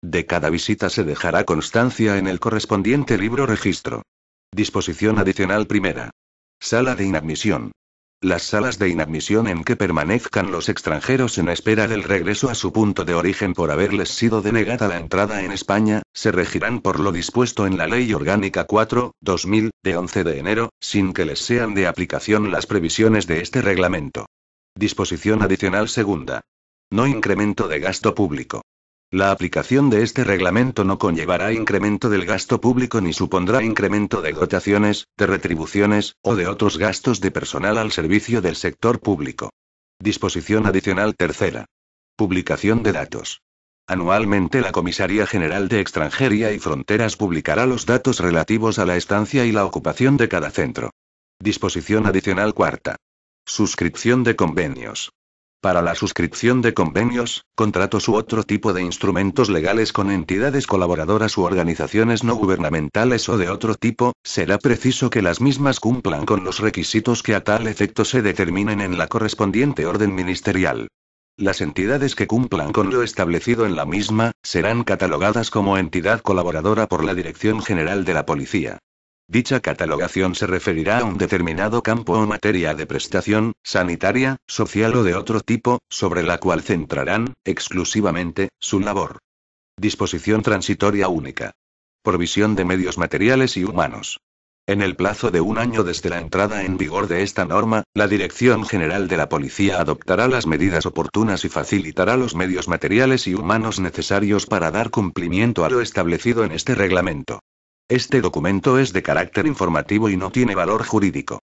De cada visita se dejará constancia en el correspondiente libro registro. Disposición adicional primera. Sala de inadmisión. Las salas de inadmisión en que permanezcan los extranjeros en espera del regreso a su punto de origen por haberles sido denegada la entrada en España, se regirán por lo dispuesto en la Ley Orgánica 4/2000, de 11 de enero, sin que les sean de aplicación las previsiones de este reglamento. Disposición adicional segunda. No incremento de gasto público. La aplicación de este reglamento no conllevará incremento del gasto público ni supondrá incremento de dotaciones, de retribuciones, o de otros gastos de personal al servicio del sector público. Disposición adicional tercera. Publicación de datos. Anualmente la Comisaría General de Extranjería y Fronteras publicará los datos relativos a la estancia y la ocupación de cada centro. Disposición adicional cuarta. Suscripción de convenios. Para la suscripción de convenios, contratos u otro tipo de instrumentos legales con entidades colaboradoras u organizaciones no gubernamentales o de otro tipo, será preciso que las mismas cumplan con los requisitos que a tal efecto se determinen en la correspondiente orden ministerial. Las entidades que cumplan con lo establecido en la misma, serán catalogadas como entidad colaboradora por la Dirección General de la Policía. Dicha catalogación se referirá a un determinado campo o materia de prestación, sanitaria, social o de otro tipo, sobre la cual centrarán, exclusivamente, su labor. Disposición transitoria única. Provisión de medios materiales y humanos. En el plazo de 1 año desde la entrada en vigor de esta norma, la Dirección General de la Policía adoptará las medidas oportunas y facilitará los medios materiales y humanos necesarios para dar cumplimiento a lo establecido en este reglamento. Este documento es de carácter informativo y no tiene valor jurídico.